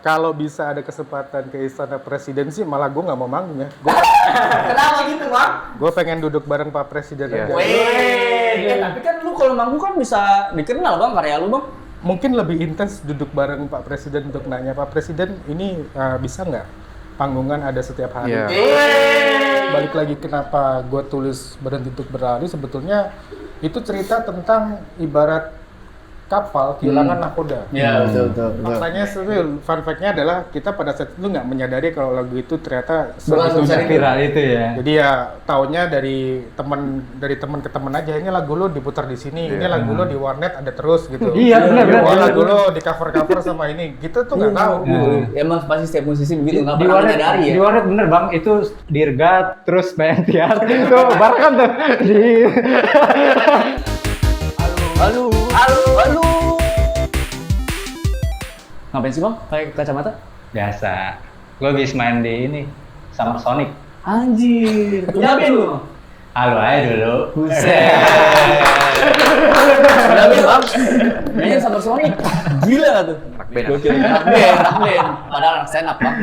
Kalau bisa ada kesempatan ke istana presiden sih malah gue nggak mau manggung ya. Kenapa gitu, Bang? Gue pengen duduk bareng Pak Presiden aja. Tapi kan lu kalau manggung kan bisa dikenal, Bang, karya lu, Bang. Mungkin lebih intens duduk bareng Pak Presiden untuk nanya, Pak Presiden ini bisa nggak panggungan ada setiap hari? Balik lagi kenapa gue tulis Berhenti Untuk Berlari, sebetulnya itu cerita tentang ibarat kapal kehilangan nakoda. Iya, betul. Faktanya fun fact-nya adalah kita pada saat itu nggak menyadari kalau lagu itu ternyata Berlangsung segitunya. Viral itu ya. Jadi ya taunya dari teman ke teman aja, ini lagu lo diputar di sini, ini lagu lo di warnet ada terus gitu. Iya, benar. Oh, lagu lo di cover sama ini, gitu tuh nggak tahu. Gitu. Emang pasti setiap musisi begitu, nggak Di pernah warnet menyadari ya. Di warnet bener bang, itu Dirgat terus Bayangtiar itu bahkan tuh di Halo. Ngapain sih, Bang? Pakai kacamata? biasa. Gue habis main di ini Summer Sonic. Anjir. Punya band lu? Halo aja dulu. Buset. Punya band, Bang. Mainnya Summer Sonic. Gila nggak tuh? Gokil. Anak band. Padahal anak stand up, Bang.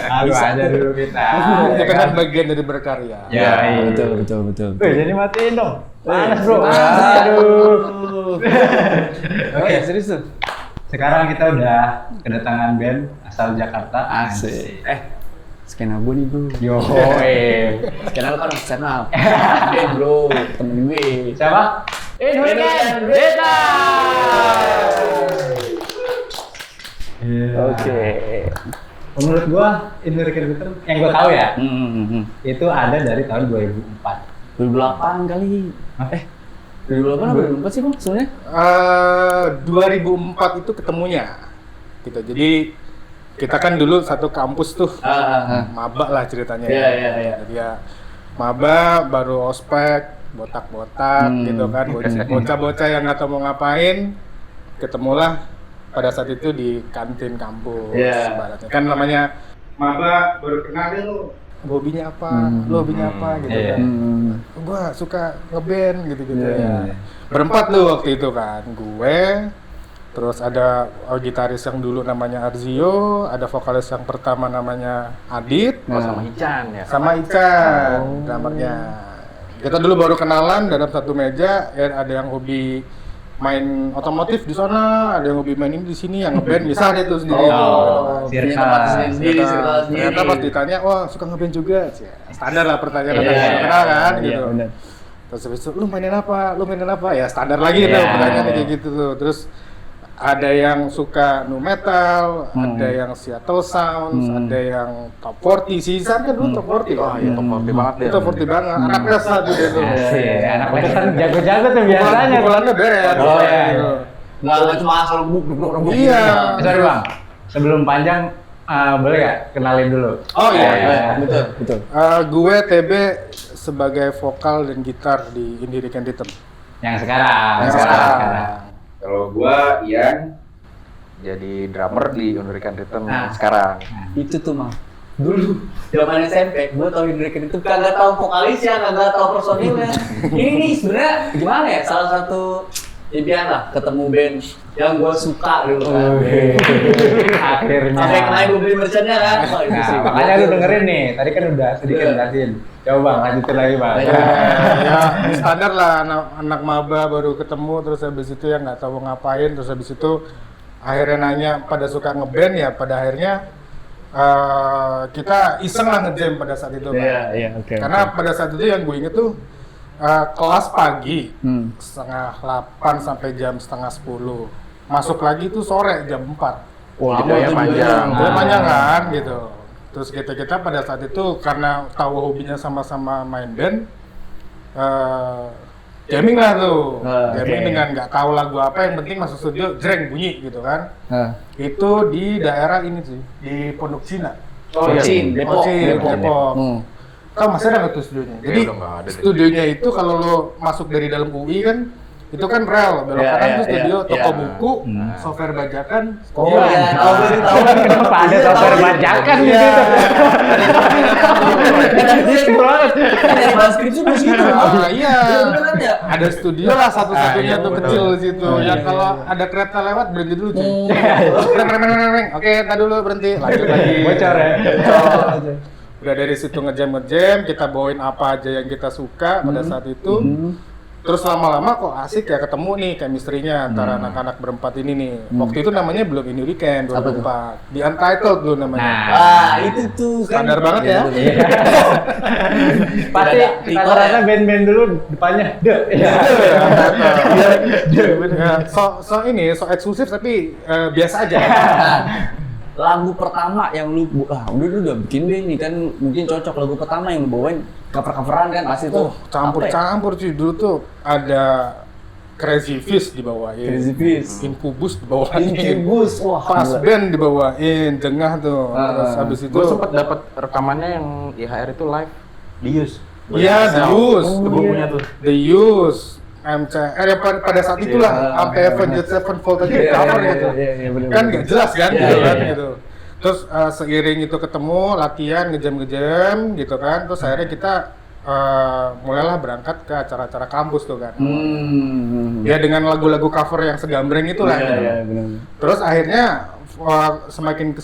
Halo Bisa aja tuh. dulu kita. Itu kan bagian dari berkarya. Ya, Betul. Wih, jadi matiin dong. Panas bro. Aduh. Oke, serius tuh. Sekarang kita udah kedatangan band asal Jakarta. Asik. Skena gue nih, Bro. Yo, Skena lu kan stand up. Bro, temen gue. siapa? Indonesia Beta. Iya. Oke. Menurut gua Indonesia Beta yang gua tahu ya, itu ada dari tahun 2004. 2008 kali. 2008 atau 2004 sih, Bang, sebenarnya? 2004 itu ketemunya. Gitu. Jadi kita kan dulu satu kampus tuh, maba lah ceritanya. Iya. Jadi ya maba baru ospek, botak-botak gitu kan, bocah-bocah yang nggak tahu mau ngapain, ketemulah pada saat itu di kantin kampus. Iya. Ibaratnya. Kan namanya maba baru kenal lu hobinya apa, lu hobinya apa gitu Iya. kan. Gua suka ngeband gitu-gitu Iya. ya. Berempat tuh waktu itu kan, gue, terus ada gitaris yang dulu namanya Arzio, ada vokalis yang pertama namanya Adit, sama Ican ya. sama Ican, drummernya. Kita dulu baru kenalan dalam satu meja, ya ada yang hobi main otomotif di sana, ada yang hobi main ini di sini, yang ngeband bisa deh tuh sendiri. Punya tempat sendiri, circle sendiri. Ternyata pas ditanya, wah suka ngeband juga, standar lah pertanyaan Iya, anak kenal kan, iya, gitu. benar. Terus habis itu, lu mainin apa? Ya standar lagi tuh pertanyaan kayak gitu tuh. Terus ada yang suka nu metal, ada yang Seattle Sounds, ada yang top 40. Si Isan kan dulu top 40 loh. Iya, top 40 banget deh. Itu top 40 banget. Anak desa tuh dia tuh. Asik, anak lesan jago-jago tuh biasanya. Pukulannya beres. Oh, iya. Gitu. Nggak cuma asal rebuk. Iya. Sorry bang, sebelum panjang boleh nggak kenalin dulu? Oh iya. Betul. Gue TB sebagai vokal dan gitar di Indie Can Rhythm. Yang sekarang. Kalau gua Ian jadi drummer di Unurikan Rhythm sekarang. Itu tuh, Mang. Dulu zaman SMP, gue tau Indriken itu kagak tahu vokalisnya, kagak tahu personilnya. Ini nih sebenarnya gimana ya? Salah satu impian lah ketemu band yang gue suka dulu kan. Akhirnya. Sampai kemarin gue beli merchandnya kan. Oh, itu sih. Nah, makanya lu dengerin nih, tadi kan udah sedikit jelasin. Coba bang, lanjutin lagi bang. Ya, standar lah anak maba baru ketemu, terus habis itu ya nggak tahu mau ngapain, terus habis itu akhirnya nanya pada suka ngeband ya, pada akhirnya kita iseng lah ngejam pada saat itu kan. Oke. Karena pada saat itu yang gue inget tuh kelas pagi setengah 8 sampai jam setengah 10, masuk lagi tuh sore jam 4. Wah, Jedanya panjang. Jedanya panjang kan gitu. Terus kita pada saat itu karena tahu hobinya sama-sama main band, jamming lah tuh. Jamming dengan nggak tahu lagu apa, yang penting masuk studio jreng bunyi gitu kan. Itu di daerah ini sih, di Pondok Cina. Pocin, Depok. Depok. Tahu masih ada nggak tuh studionya? Iya, Jadi udah nggak ada deh. studionya itu kalau lo masuk dari dalam UI kan, itu kan rel, belok Iya, kanan iya, tuh studio, iya, toko iya. buku, software bajakan. Oh iya, tahu gue tahu. Kenapa ada software bajakan di Iya. situ? Dari bahas skripsi di situ. Iya. Beneran ya? Ada studio lah satu-satunya tuh betul. kecil di situ. Iya, Yang iya, kalau iya. ada kereta lewat berhenti dulu cuy. Reng, reng, reng, reng, reng. Oke, entar dulu berhenti, lanjut lagi. Bocor ya. Udah dari situ ngejam, kita bawain apa aja yang kita suka pada saat itu. Terus lama-lama kok asik ya ketemu nih chemistry-nya antara anak-anak berempat ini nih. Waktu itu namanya belum Ini Weekend Apa tuh? 2004. Di Untitled dulu namanya. Nah. Ah, itu tuh kan. Standar banget ya. Pasti Tidak ada Tito rata-rata ya? band-band dulu depannya de. Ya, so eksklusif tapi biasa aja. Lagu pertama yang lu udah bikin band nih kan mungkin cocok lagu pertama yang lu bawain cover-coveran kan pasti tuh. Campur-campur sih dulu tuh ada Crazy Fish dibawain. Crazy Fish. Incubus dibawain. Incubus, wah. Pas gila. band dibawain, Jengah tuh. Terus habis itu Gue sempat dapat rekamannya yang IHR itu live di Yus. Iya, The Use. Itu gue punya tuh. The Use. MCR ya pada saat itulah sampai Avenged Sevenfold aja cover gitu. Kan nggak jelas kan Iya, gitu iya, kan iya. gitu. Terus seiring itu ketemu latihan ngejam gitu kan. Terus akhirnya kita mulailah berangkat ke acara-acara kampus tuh kan. Ya dengan lagu-lagu cover yang segambreng itulah Iya, gitu. iya, benar. Terus akhirnya semakin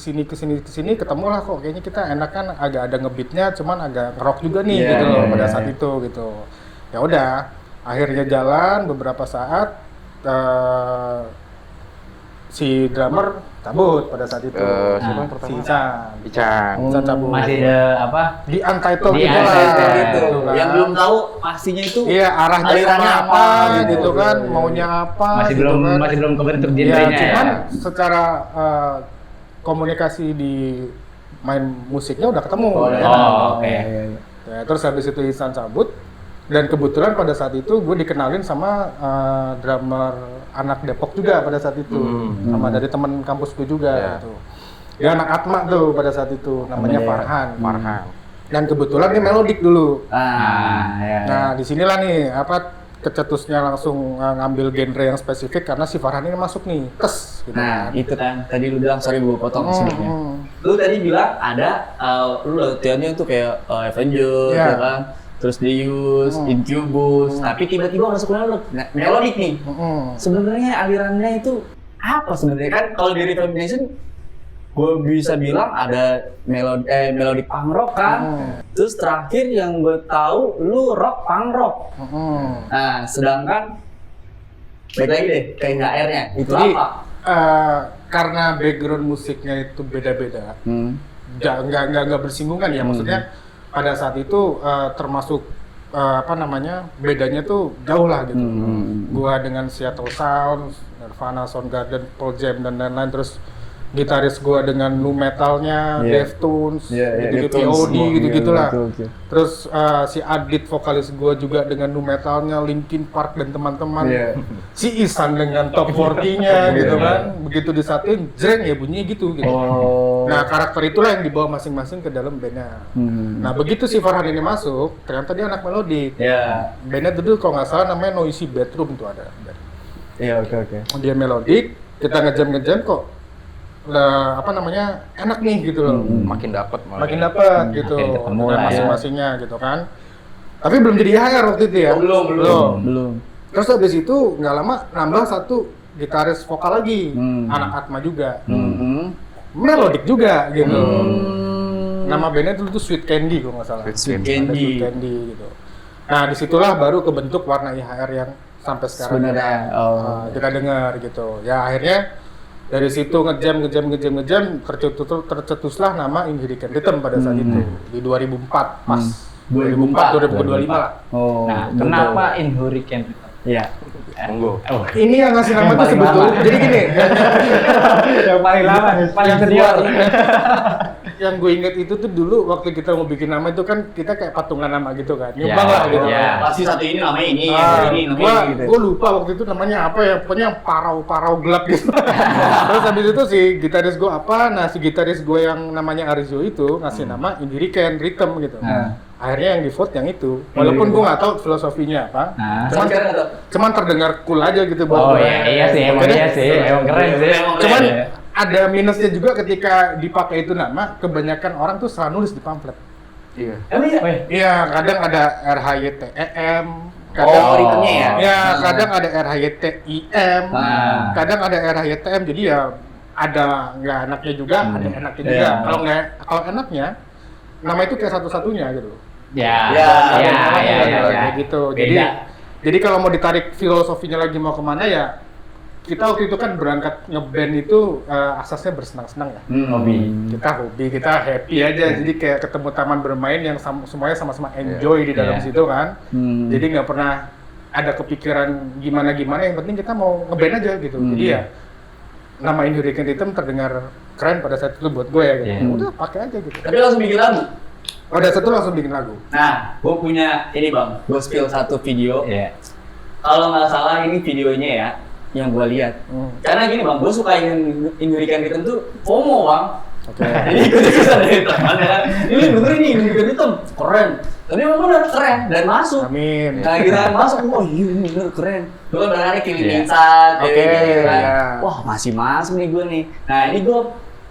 kesini ketemulah kok kayaknya kita enak kan agak ada ngebeatnya cuman agak ngerok juga nih Iya, gitu loh iya, pada iya. saat itu gitu. Ya udah akhirnya jalan beberapa saat si drummer cabut pada saat itu. Siapa yang Si pertama? Ican. Ican. Ican cabut. Masih ada apa? Di Untitled Di gitu lah. Untitled Gitu. gitu kan. Yang belum tahu pastinya itu Iya arahnya alirannya sama apa, gitu gitu. kan, maunya apa Masih gitu belum kan. kebentuk Ya, genrenya ya. cuman secara komunikasi di main musiknya udah ketemu. Oh, ya. oke. Ya, terus habis itu Ihsan cabut dan kebetulan pada saat itu gue dikenalin sama drummer anak Depok juga pada saat itu, sama dari teman kampus gue juga Ya. gitu. Dia anak Atma tuh pada saat itu, namanya Farhan. Farhan. Dan kebetulan dia melodik dulu. Ya. Nah, disinilah nih kecetusnya langsung ngambil genre yang spesifik karena si Farhan ini masuk nih, tes gitu. Nah, itu kan tadi lu bilang sorry gua potong sedikitnya. Hmm. Lu tadi bilang ada lu latihannya tuh kayak Avenged Iya. ya kan. Terus Deus, Incubus, tapi tiba-tiba masuk melodik nih. Sebenarnya alirannya itu apa sebenarnya kan kalau di Rhythm Nation gue bisa bilang ada melodi punk rock kan. Terus terakhir yang gue tahu lu rock punk rock. Nah, sedangkan balik lagi deh ke IHR-nya itu Jadi, apa? karena background musiknya itu beda-beda, nggak bersinggungan ya, maksudnya pada saat itu termasuk bedanya tuh jauh lah gitu. Gua dengan Seattle Sound, Nirvana, Soundgarden, Pearl Jam dan lain-lain, terus gitaris gua dengan nu metalnya, Deftones, gitu-gitu, POD gitu-gitulah. Terus si Adit vokalis gua juga dengan nu metalnya, Linkin Park dan teman-teman. Si Ihsan dengan top 40-nya gitu kan. Begitu disatuin, jreng ya bunyinya gitu. Nah, karakter itulah yang dibawa masing-masing ke dalam bandnya. Nah, begitu si Farhan ini masuk, ternyata dia anak melodik. Ya. Bandnya dulu kalau nggak salah namanya Noisy Bedroom tuh ada. Iya, oke. Dia melodik, kita ngejam kok enak nih gitu loh. Makin dapat Makin dapat gitu. Makin ketemu Dengan lah ya. masing-masingnya gitu kan. Tapi belum jadi IHR waktu itu ya. Belum. Terus habis itu nggak lama nambah satu gitaris vokal lagi, anak Atma juga. Melodik juga gitu. Nama bandnya dulu tuh Sweet Candy kalau nggak salah. Sweet Ada Candy. Sweet Candy gitu. Nah, disitulah baru kebentuk warna IHR yang sampai sekarang Sebenarnya, kita dengar gitu. Ya akhirnya dari situ ngejam tercetuslah nama In Hurricane Rhythm pada saat itu di 2004 pas 2025 lah. Nah, kenapa In Hurricane? Iya. Monggo. Ini yang ngasih nama tuh sebetulnya. Jadi gini, Yang paling lama, paling senior. yang gue inget itu tuh dulu waktu kita mau bikin nama itu kan kita kayak patungan nama gitu kan, nyumbang lah gitu. Pasti satu ini namanya ini, ini namanya Gua, ini gitu. gue lupa waktu itu namanya apa ya, pokoknya parau gelap gitu. Terus habis itu si gitaris gue apa, nah si gitaris gue yang namanya Arzo itu ngasih nama Indiriken Rhythm gitu. Akhirnya yang di vote yang itu, walaupun gue nggak tahu filosofinya apa, cuman terdengar cool aja gitu buat gue. Iya sih, emang keren sih. Cuman ada minusnya juga ketika dipakai itu nama, kebanyakan orang tuh salah nulis di pamflet. Iya. Iya, kadang ada RHYTEM, ritmenya ya? Ya, kadang ada RHYTIM, kadang ada RHYTM, jadi ya ada nggak enaknya juga, ada enaknya juga. Kalau enaknya, nama itu kayak satu-satunya gitu. Ya, Gitu. Jadi kalau mau ditarik filosofinya lagi mau kemana ya, kita waktu itu kan berangkat ngeband itu asasnya bersenang-senang ya. Hobi, kita happy aja. Jadi kayak ketemu taman bermain yang semuanya sama-sama enjoy di dalam situ kan. Jadi nggak pernah ada kepikiran gimana-gimana, yang penting kita mau ngeband aja gitu. Jadi ya nama Indiriken Rhythm terdengar keren pada saat itu buat gue ya gitu. Udah pakai aja gitu. Tapi langsung bikin lagu. Pada saat itu langsung bikin lagu. Nah, gue punya ini bang, gue spill satu video. Kalau nggak salah ini videonya ya, yang gue lihat. Karena gini bang, gue suka Indiriken Rhythm tuh FOMO bang. Jadi ikut-ikutan dari teman ya kan. Ini bener ini Indiriken Rhythm, keren. Tapi memang bener keren dan masuk. Amin. Nah kita masuk, wah iya bener keren. Gue kan berani Killing Inside, gitu kan. Wah masih masuk nih gue nih. Nah ini gue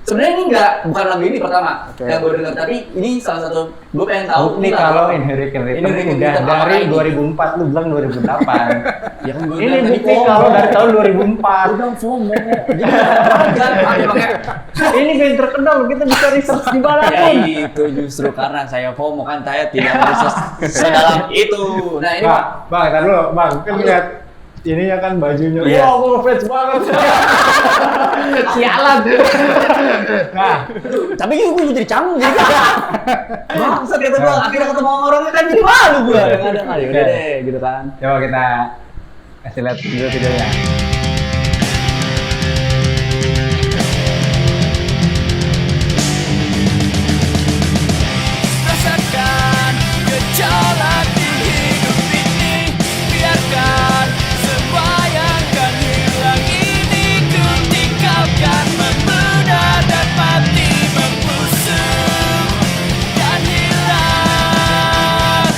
sebenarnya ini bukan lagu ini pertama yang gue dengar, tapi ini salah satu gue pengen tahu. Ini kalau Indiriken Rhythm udah dari 2004, lu bilang 2008. Ya kan gue Ini bukti kalau dari tahun 2004. udah FOMO. Ini band terkenal, kita bisa research di mana Ya pun. itu justru karena saya FOMO kan, saya tidak research sedalam itu. Nah ini Bang, tar dulu, Bang. Kan lihat ini ya kan bajunya. Iya. Wah, gue fans banget. Sialan. Nah, tapi gue jadi canggung jadi bangsat kata gue, akhirnya ketemu orangnya kan jadi malu gue. Kadang ada udah deh gitu kan. coba kita kasih lihat video-videonya. Rasakan gejolak di hidup ini, biarkan semua yang kan hilang ini ku tinggalkan, membudar dan mati membusuk dan hilang.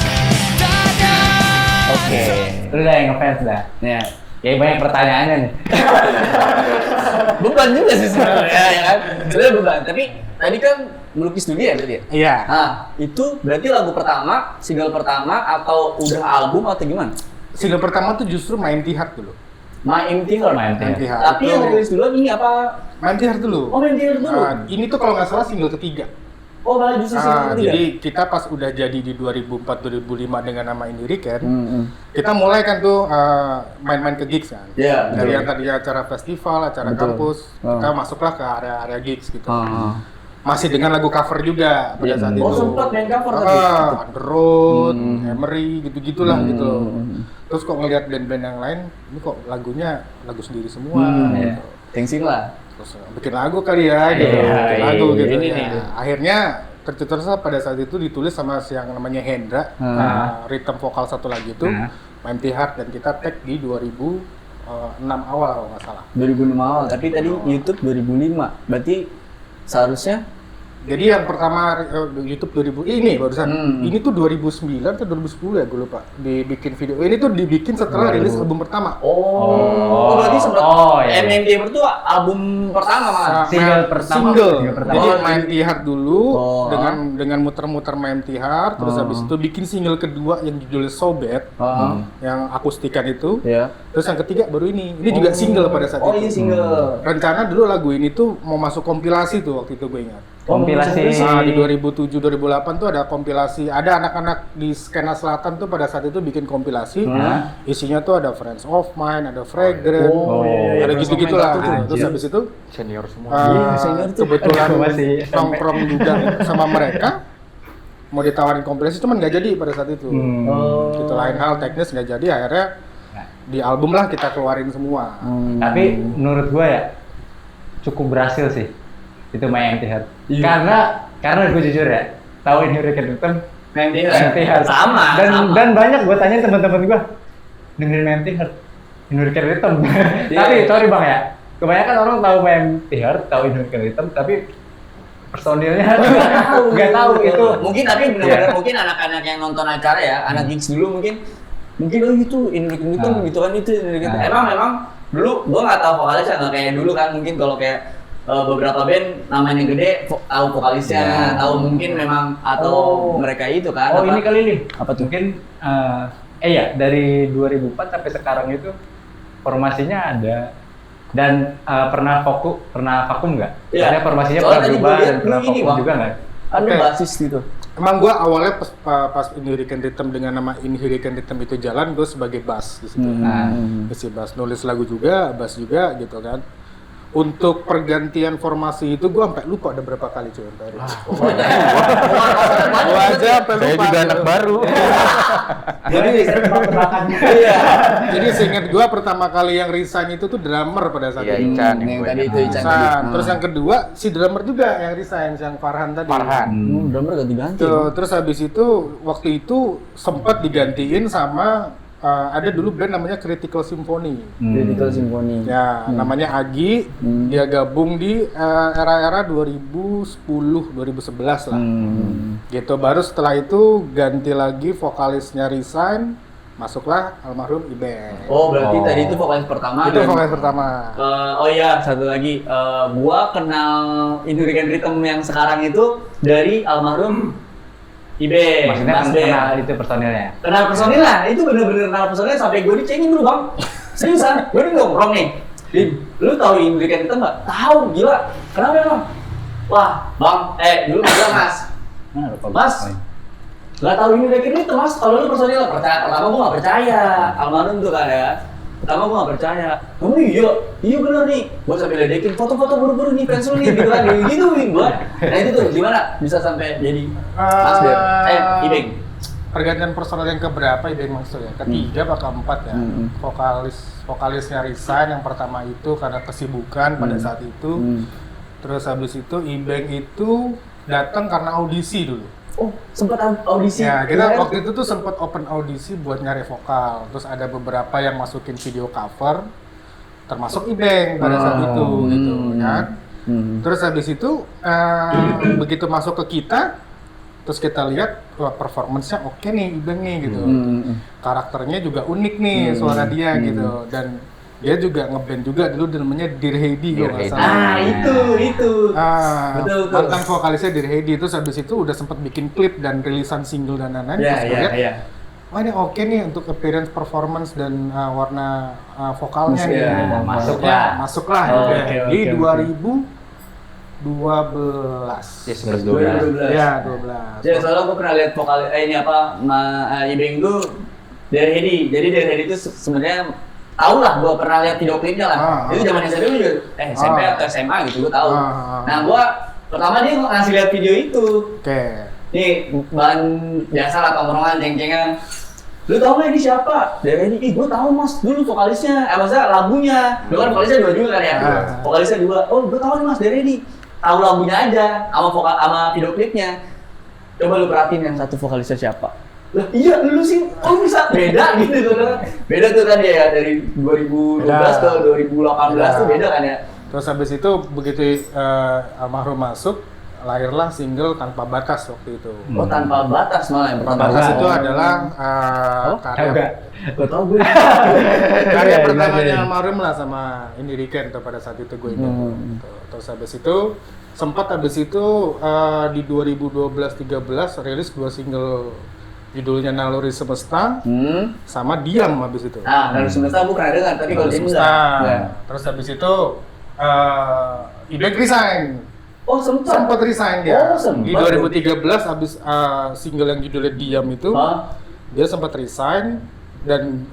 Oke. Lu udah yang ngefans dah. Ya. Ya banyak pertanyaannya nih. Beban juga sih sebenarnya ya kan. Sebenarnya beban, tapi tadi kan melukis dunia berarti ya? Iya. Nah, itu berarti lagu pertama, single pertama atau udah album atau gimana? Single pertama tuh justru Main Tihat dulu. Main Tihat. Main Tihat. Tapi yang rilis duluan ini apa? Main Tihat dulu. Oh, Main Tihat dulu. Ini tuh kalau nggak salah single ketiga. Oh, malah justru single ketiga. Jadi kita pas udah jadi di 2004-2005 dengan nama Indiriken, kita mulai kan tuh main-main ke gigs kan. Iya, Dari betul. yang tadi acara festival, acara kampus, kita masuklah ke area-area gigs gitu. Masih dengan lagu cover juga pada saat itu. Oh, sempat main cover tadi. On the Road, Emery, gitu-gitulah gitu. Terus kok ngelihat band-band yang lain, ini kok lagunya lagu sendiri semua. Gitu. Thanksin lah. Terus bikin lagu kali ya, gitu. Bikin lagu gitu. ini ya. nih. Akhirnya tercetus pada saat itu ditulis sama si yang namanya Hendra, rhythm vokal satu lagi itu, Main Tihat, dan kita tag di 2006 awal kalau nggak salah. 2006 awal, tapi tadi YouTube 2005. Berarti seharusnya Jadi yang pertama YouTube 2000 ini barusan ini tuh 2009 atau 2010 ya gue lupa dibikin video. Ini tuh dibikin setelah rilis album pertama. Oh, berarti sempat MMT itu album pertama malah. Single pertama. Jadi Main Tihat dulu dengan muter-muter Main Tihat, terus habis itu bikin single kedua yang judulnya So Bad, yang akustikan itu. Iya. Terus yang ketiga baru ini. Ini juga single pada saat itu. Oh, ini single. Rencana dulu lagu ini tuh mau masuk kompilasi tuh waktu itu gue ingat. Kompilasi di 2007-2008 tuh ada kompilasi, ada anak-anak di skena selatan tuh pada saat itu bikin kompilasi, isinya tuh ada Friends of Mine, ada Fragrant, ada gitu-gitu lah. Terus habis itu Senior semua. kebetulan nongkrong juga sama mereka, mau ditawarin kompilasi, cuman nggak jadi pada saat itu. Gitu, lain hal teknis nggak jadi, akhirnya di album lah kita keluarin semua. Tapi menurut gue ya cukup berhasil sih. itu My Empty Heart. Iya. Karena gue jujur ya, tahu In Hurricane Rhythm, My Empty Empty Heart. Sama. Dan banyak gue tanya teman-teman gue, dengerin My Empty Heart, In Hurricane Rhythm. Tapi sorry bang ya, kebanyakan orang tahu My Empty Heart, tahu In Hurricane Rhythm, tapi personilnya nggak tahu itu. Mungkin tapi benar-benar mungkin anak-anak yang nonton acara ya, anak gigs dulu mungkin oh itu In Hurricane Rhythm gitu kan itu In Hurricane Rhythm. Memang dulu gua nggak tahu vokalisnya, nggak kayak dulu kan mungkin kalau kayak beberapa band namanya gede tahu vokalisnya, tahu mungkin memang atau mereka itu kan. Oh ini kali nih. Apa tuh? Mungkin ya dari 2004 sampai sekarang itu formasinya ada dan pernah vakum nggak? Iya. Karena formasinya Soalnya pernah tadi berubah gua lihat dan pernah dulu ini, vakum Bang. juga nggak? Ada Oke. basis gitu. Emang gue awalnya pas In Hurricane Rhythm dengan nama In Hurricane Rhythm itu jalan, gue sebagai bass di situ. Isi bass, nulis lagu juga, bass juga gitu kan. Untuk pergantian formasi itu gue sampai lupa ada berapa kali cuy. Gue aja sampai lupa. Saya juga anak baru. Jadi tebak-tebakan. Iya. Jadi seingat gue pertama kali yang resign itu tuh drummer pada saat Iya, itu. Ican Yang tadi itu Ican. Resign. Terus yang kedua si drummer juga yang resign, yang Farhan tadi. Farhan. Drummer ganti-ganti. Tuh, terus habis itu waktu itu sempat digantiin sama ada dulu band namanya Critical Symphony. Critical Symphony. Ya, namanya Agi. Dia gabung di era-era 2010, 2011 lah. Gitu. Baru setelah itu ganti lagi vokalisnya resign, masuklah almarhum Ibeng. Oh, berarti tadi itu vokalis pertama. Itu dan- vokalis pertama. Oh iya, satu lagi. Gua kenal In Hurricane Rhythm yang sekarang itu dari almarhum Ibe. Maksudnya Mas Ben. kenal itu personilnya. Kenal personil lah, itu bener-bener kenal personil sampai gue dicengin dulu bang. Seriusan, gue udah nongkrong nih. Din, lu tahu In Hurricane Rhythm nggak? Tahu, gila. Kenapa emang? Wah, bang, dulu bilang mas. Mas, nggak tahu In Hurricane Rhythm mas, kalau lu personil percaya. Pertama gue nggak percaya, almarhum tuh kan ya. Pertama gue nggak percaya. Kamu iya bener nih. Gue sampai ledekin foto-foto buru-buru nih fans lu nih gitu kan, gituin gue. Nah itu tuh gimana bisa sampai jadi Mas Ben? Ibeng. Pergantian personal yang keberapa Ibeng maksudnya? Ketiga apa keempat ya? Vokalisnya resign yang pertama itu karena kesibukan pada saat itu. Terus habis itu Ibeng itu datang karena audisi dulu. Oh, sempat audisi. Ya, kita waktu itu tuh sempat open audisi buat nyari vokal. Terus ada beberapa yang masukin video cover, termasuk Ibeng pada saat itu, gitu kan. Terus habis itu begitu masuk ke kita, terus kita lihat wah performance-nya oke nih Ibeng nih gitu. Karakternya juga unik nih suara dia gitu, dan dia juga ngeband juga dulu namanya Dear Heidi kalau nggak salah. Itu. Betul. Mantan vokalisnya Dear Heidi. Terus habis itu udah sempat bikin klip dan rilisan single dan lain-lain. Terus gue lihat, wah ini oke nih untuk appearance, performance dan warna vokalnya nih. Ya, Masuklah. Di 2012. Yes, 2012. Ya, 12. Ya, soalnya gue pernah lihat vokal ini apa Ibeng itu dari Hedi. Jadi dari Hedi itu sebenarnya tahu lah, gue pernah lihat video klipnya lah. Itu zaman SMP juga, SMP atau SMA gitu, gue tahu. Nah, gue pertama dia ngasih lihat video itu. Oke. Nih, bahan biasa lah, tongkrongan, ceng-cengan. Lu tau nggak ini siapa? Dari ini, gue tahu mas, dulu vokalisnya, maksudnya lagunya. Dulu kan vokalisnya dua juga kan ya? Vokalisnya dua. Oh, gue tahu nih mas, dari ini. Tahu lagunya aja, sama video klipnya. Coba lu perhatiin yang satu vokalisnya siapa? Lah iya, lu sih, bisa beda gitu kan? Beda tuh kan ya, dari 2012 ke 2018 tuh beda kan ya? Terus habis itu begitu almarhum masuk, lahirlah single Tanpa Batas waktu itu. Oh, Tanpa Batas malah yang pertama. Batas itu adalah Gue tau gue. karya pertamanya almarhum lah sama In Hurricane tuh pada saat itu gue ingat. Terus habis itu sempat di 2012-13 rilis 2 single judulnya Naluri Semesta sama Diam habis itu. Nah, Naluri Semesta gue pernah dengar, tapi kalau Naluri dia Semesta. enggak. Terus habis itu Ibeng resign. Oh, Sempat resign dia. Oh, sempat. Di 2013 habis single yang judulnya Diam itu dia sempat resign dan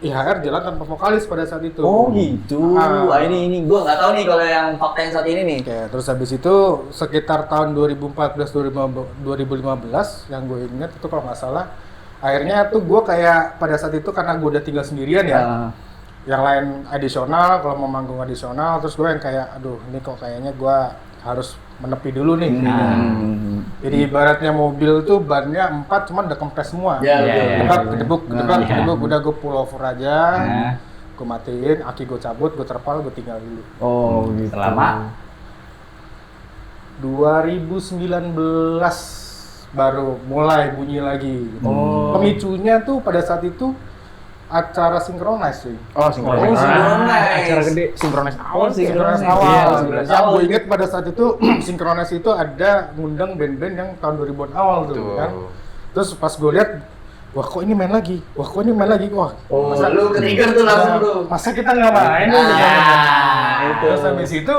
IHR jalan tanpa vokalis pada saat itu. Oh gitu. Ini gue nggak tahu nih kalau yang fakta yang saat ini nih. Oke, terus habis itu sekitar tahun 2014-2015 yang gue ingat itu kalau nggak salah, akhirnya tuh gue kayak pada saat itu karena gue udah tinggal sendirian ya, yang lain adisional, kalau mau manggung adisional, terus gue yang kayak, aduh ini kok kayaknya gue harus menepi dulu nih. Jadi ibaratnya mobil tuh bannya 4 cuman udah kempes semua. Gedebuk, udah gue pull over aja. Gue matiin, aki gue cabut, gue terpal, gue tinggal dulu. Oh, gitu. Lama. 2019 baru mulai bunyi lagi. Pemicunya tuh pada saat itu acara Synchronize sih. Synchronize. Acara gede. Synchronize Synchronize awal. Iya, Yang gue inget pada saat itu Synchronize itu ada ngundang band-band yang tahun 2000-an awal tuh kan. Terus pas gue lihat, wah kok ini main lagi? Wah Masa lu ke-trigger tuh langsung tuh. masa kita nggak main? Itu. Terus habis itu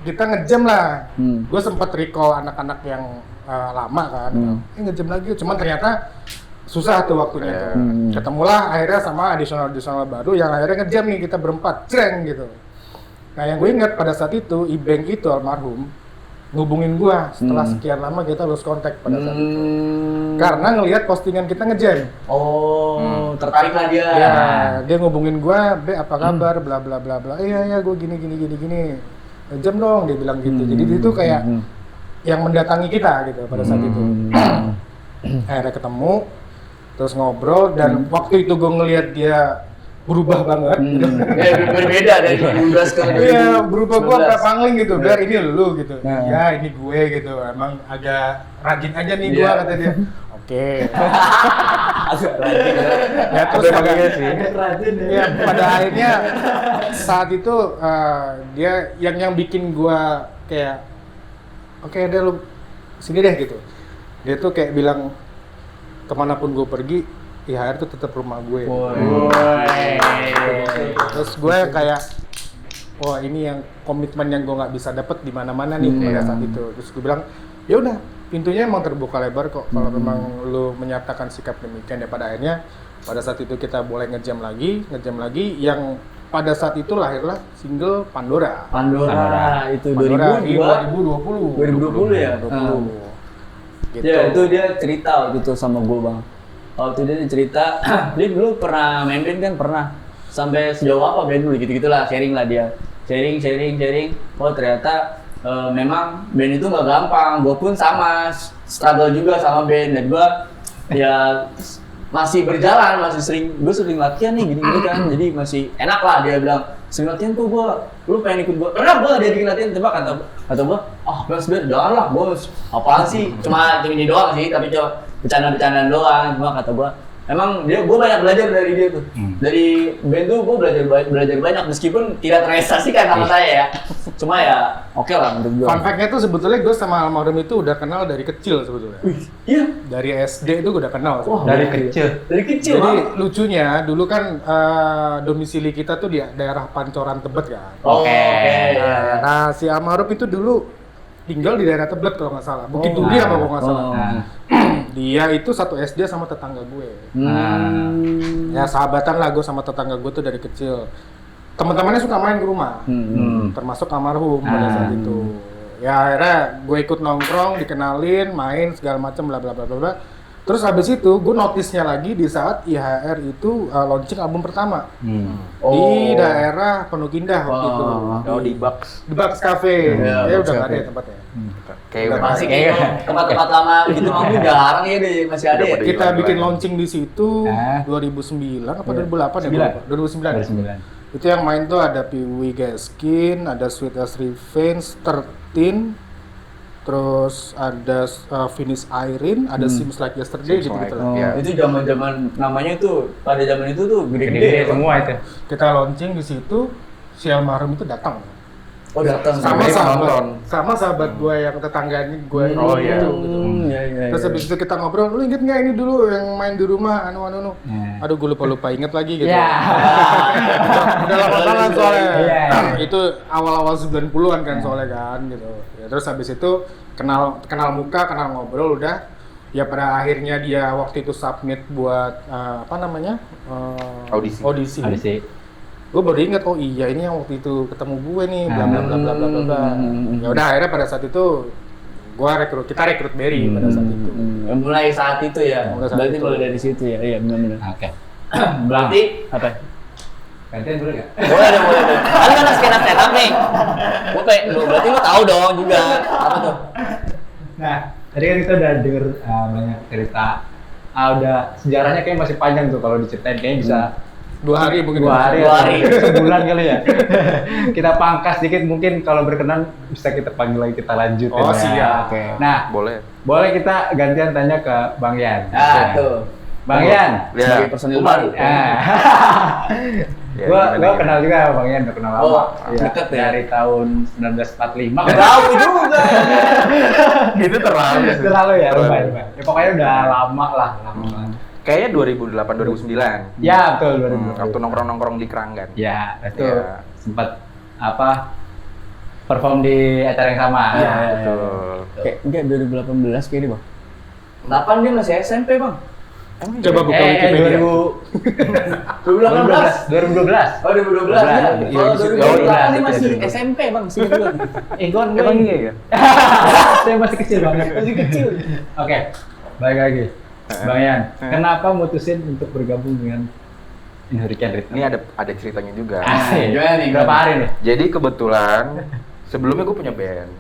kita ngejam lah. Gue sempat recall anak-anak yang lama kan. Ngejam lagi, cuman ternyata susah tuh waktunya. Ketemulah akhirnya sama additional baru yang akhirnya ngejam nih kita berempat, ceng gitu. Nah yang gue ingat pada saat itu Ibeng itu almarhum ngubungin gue setelah sekian lama kita lost contact pada saat itu. Karena ngelihat postingan kita ngejam. Tertarik lah dia. Ya, dia ngubungin gue, "Be, apa kabar? Bla bla bla bla." Iya, gue gini. Ngejam dong, dia bilang gitu. Jadi itu kayak yang mendatangi kita gitu pada saat itu. Akhirnya ketemu, terus ngobrol, dan waktu itu gue ngelihat dia berubah banget. Berbeda dari 2012 ke 2019. Iya, berubah gue kayak pangling gitu, biar ini lu gitu. Ya ini gue gitu, emang agak rajin aja nih gue, kata dia. Oke. Ya terus agak rajin ya. ya pada akhirnya saat itu dia yang bikin gue kayak oke deh lu sini deh gitu. Dia tuh kayak bilang kemanapun gue pergi, IHR tuh tetap rumah gue. Terus gue kayak, wah ini yang komitmen yang gue nggak bisa dapet di mana-mana nih pada saat itu. Terus gue bilang, ya udah pintunya emang terbuka lebar kok. Kalau memang lu menyatakan sikap demikian, ya pada akhirnya pada saat itu kita boleh ngejam lagi. Yang pada saat itu lahirlah single Pandora Itu di 2020 ya? 2020. Gitu. Ya itu dia cerita waktu itu sama gue bang. Waktu dia cerita, dia dulu pernah main band kan, pernah. Sampai sejauh apa band dulu gitu-gitulah, sharing lah dia. Sharing. Oh ternyata memang band itu nggak gampang. Gue pun sama, struggle juga sama band. Dan gue ya masih berjalan, gue sering latihan nih gini-gini kan. Jadi masih enak lah, dia bilang sering latihan tuh lu pengen ikut gue. Pernah gue dia bikin latihan, coba kata gue, jangan lah, apaan sih, cuma ini doang sih, tapi coba bercanda-bercandaan doang. Cuma kata gue, emang gue banyak belajar dari dia tuh. Dari band tuh gue belajar banyak, meskipun tidak terrealisasikan sama saya ya. Cuma ya oke lah menurut gue. Fun fact-nya tuh sebetulnya gue sama almarhum itu udah kenal dari kecil sebetulnya. Iya. Dari SD itu gue udah kenal. Dari kecil. Jadi lucunya dulu kan domisili kita tuh di daerah Pancoran Tebet kan. Oke. Nah si almarhum itu dulu tinggal di daerah Tebet kalau nggak salah. Bukit Duri apa kalau nggak salah. Dia itu satu SD sama tetangga gue. Ya sahabatan lah gue sama tetangga gue tuh dari kecil. Teman-temannya suka main ke rumah, termasuk almarhum pada saat itu. Ya akhirnya gue ikut nongkrong, dikenalin, main segala macam bla bla bla bla. Terus habis itu gue notisnya lagi di saat IHR itu launching album pertama di daerah Penuh Indah waktu itu. Di Bucks. Di Bucks Cafe. Ya udah nggak ada ya tempatnya. Kayak Masih kayak tempat-tempat lama gitu mah jarang ya deh, masih ada ya. Kita bikin launching di situ 2009 apa 2008 ya? 2009. Itu yang main tuh ada Piwi Gaskin, ada Sweet as Revenge, 13, terus ada Finish Irene, ada Seems Like Yesterday gitu. Itu zaman-zaman namanya tuh pada zaman itu tuh gede-gede semua itu. Kita launching di situ, si almarhum itu datang. Oh datang. Sama sahabat gue yang tetangganya gue gitu. Terus habis itu kita ngobrol, lu inget nggak ini dulu yang main di rumah anu. Aduh gue lupa inget lagi gitu. Udah lama banget soalnya. Itu awal-awal 90-an kan soalnya kan gitu. Ya, terus habis itu kenal muka, kenal ngobrol udah. Ya pada akhirnya dia waktu itu submit buat audisi. Gue baru inget, oh iya ini yang waktu itu ketemu gue nih, bla bla bla bla bla bla. Ya udah akhirnya pada saat itu kita rekrut Berry pada saat itu. Mulai saat itu ya. Berarti mulai dari situ ya. Iya benar-benar. Oke. Berarti apa? Gantian boleh nggak? Boleh deh. Kan kan stand up nih. Lu berarti lu tahu dong juga. Apa tuh? Nah, tadi kan kita udah denger banyak cerita. Udah sejarahnya kayak masih panjang tuh kalau diceritain kayaknya bisa 2 hari mungkin. 2 hari, Dua hari. atau sebulan kali ya. Kita pangkas dikit mungkin kalau berkenan bisa kita panggil lagi kita lanjutin. Oh, ya. siap. Oke. Nah, Boleh. boleh kita gantian tanya ke Bang Yan. Ah, Oke. tuh. Bang Yan. Sebagai personil baru. Ya, Gua gimana, kenal juga Bang Yan, udah kenal Oh, lama. Ya, deket ya? dari tahun 1945. Tahu juga. Itu terlalu. Terlalu ya, Terlalu. lumayan. Ya pokoknya udah lama lah, lama banget. Kayaknya 2008 2009. Ya, betul 2020. Waktu nongkrong-nongkrong di Keranggan. Ya, itu Ya. sempat perform di acara yang sama. Iya, Betul. Kayak enggak 2018 kayak ini, Bang. 8 dia masih SMP, Bang. Coba buka Wikipedia. 2018. 2012. Oh, 2012 ya. Iya, Kalau di situ. 2018 ini Oh, masih iya. SMP, Bang. Sini dulu. Gon, Emang iya ya? Saya masih kecil banget. Masih kecil. Oke, balik lagi. Bang Yan, kenapa mutusin untuk bergabung dengan Hurricane Rhythm? Ini ada ceritanya juga. Asik. Gimana nih? Berapa hari nih? Jadi kebetulan sebelumnya gue punya band.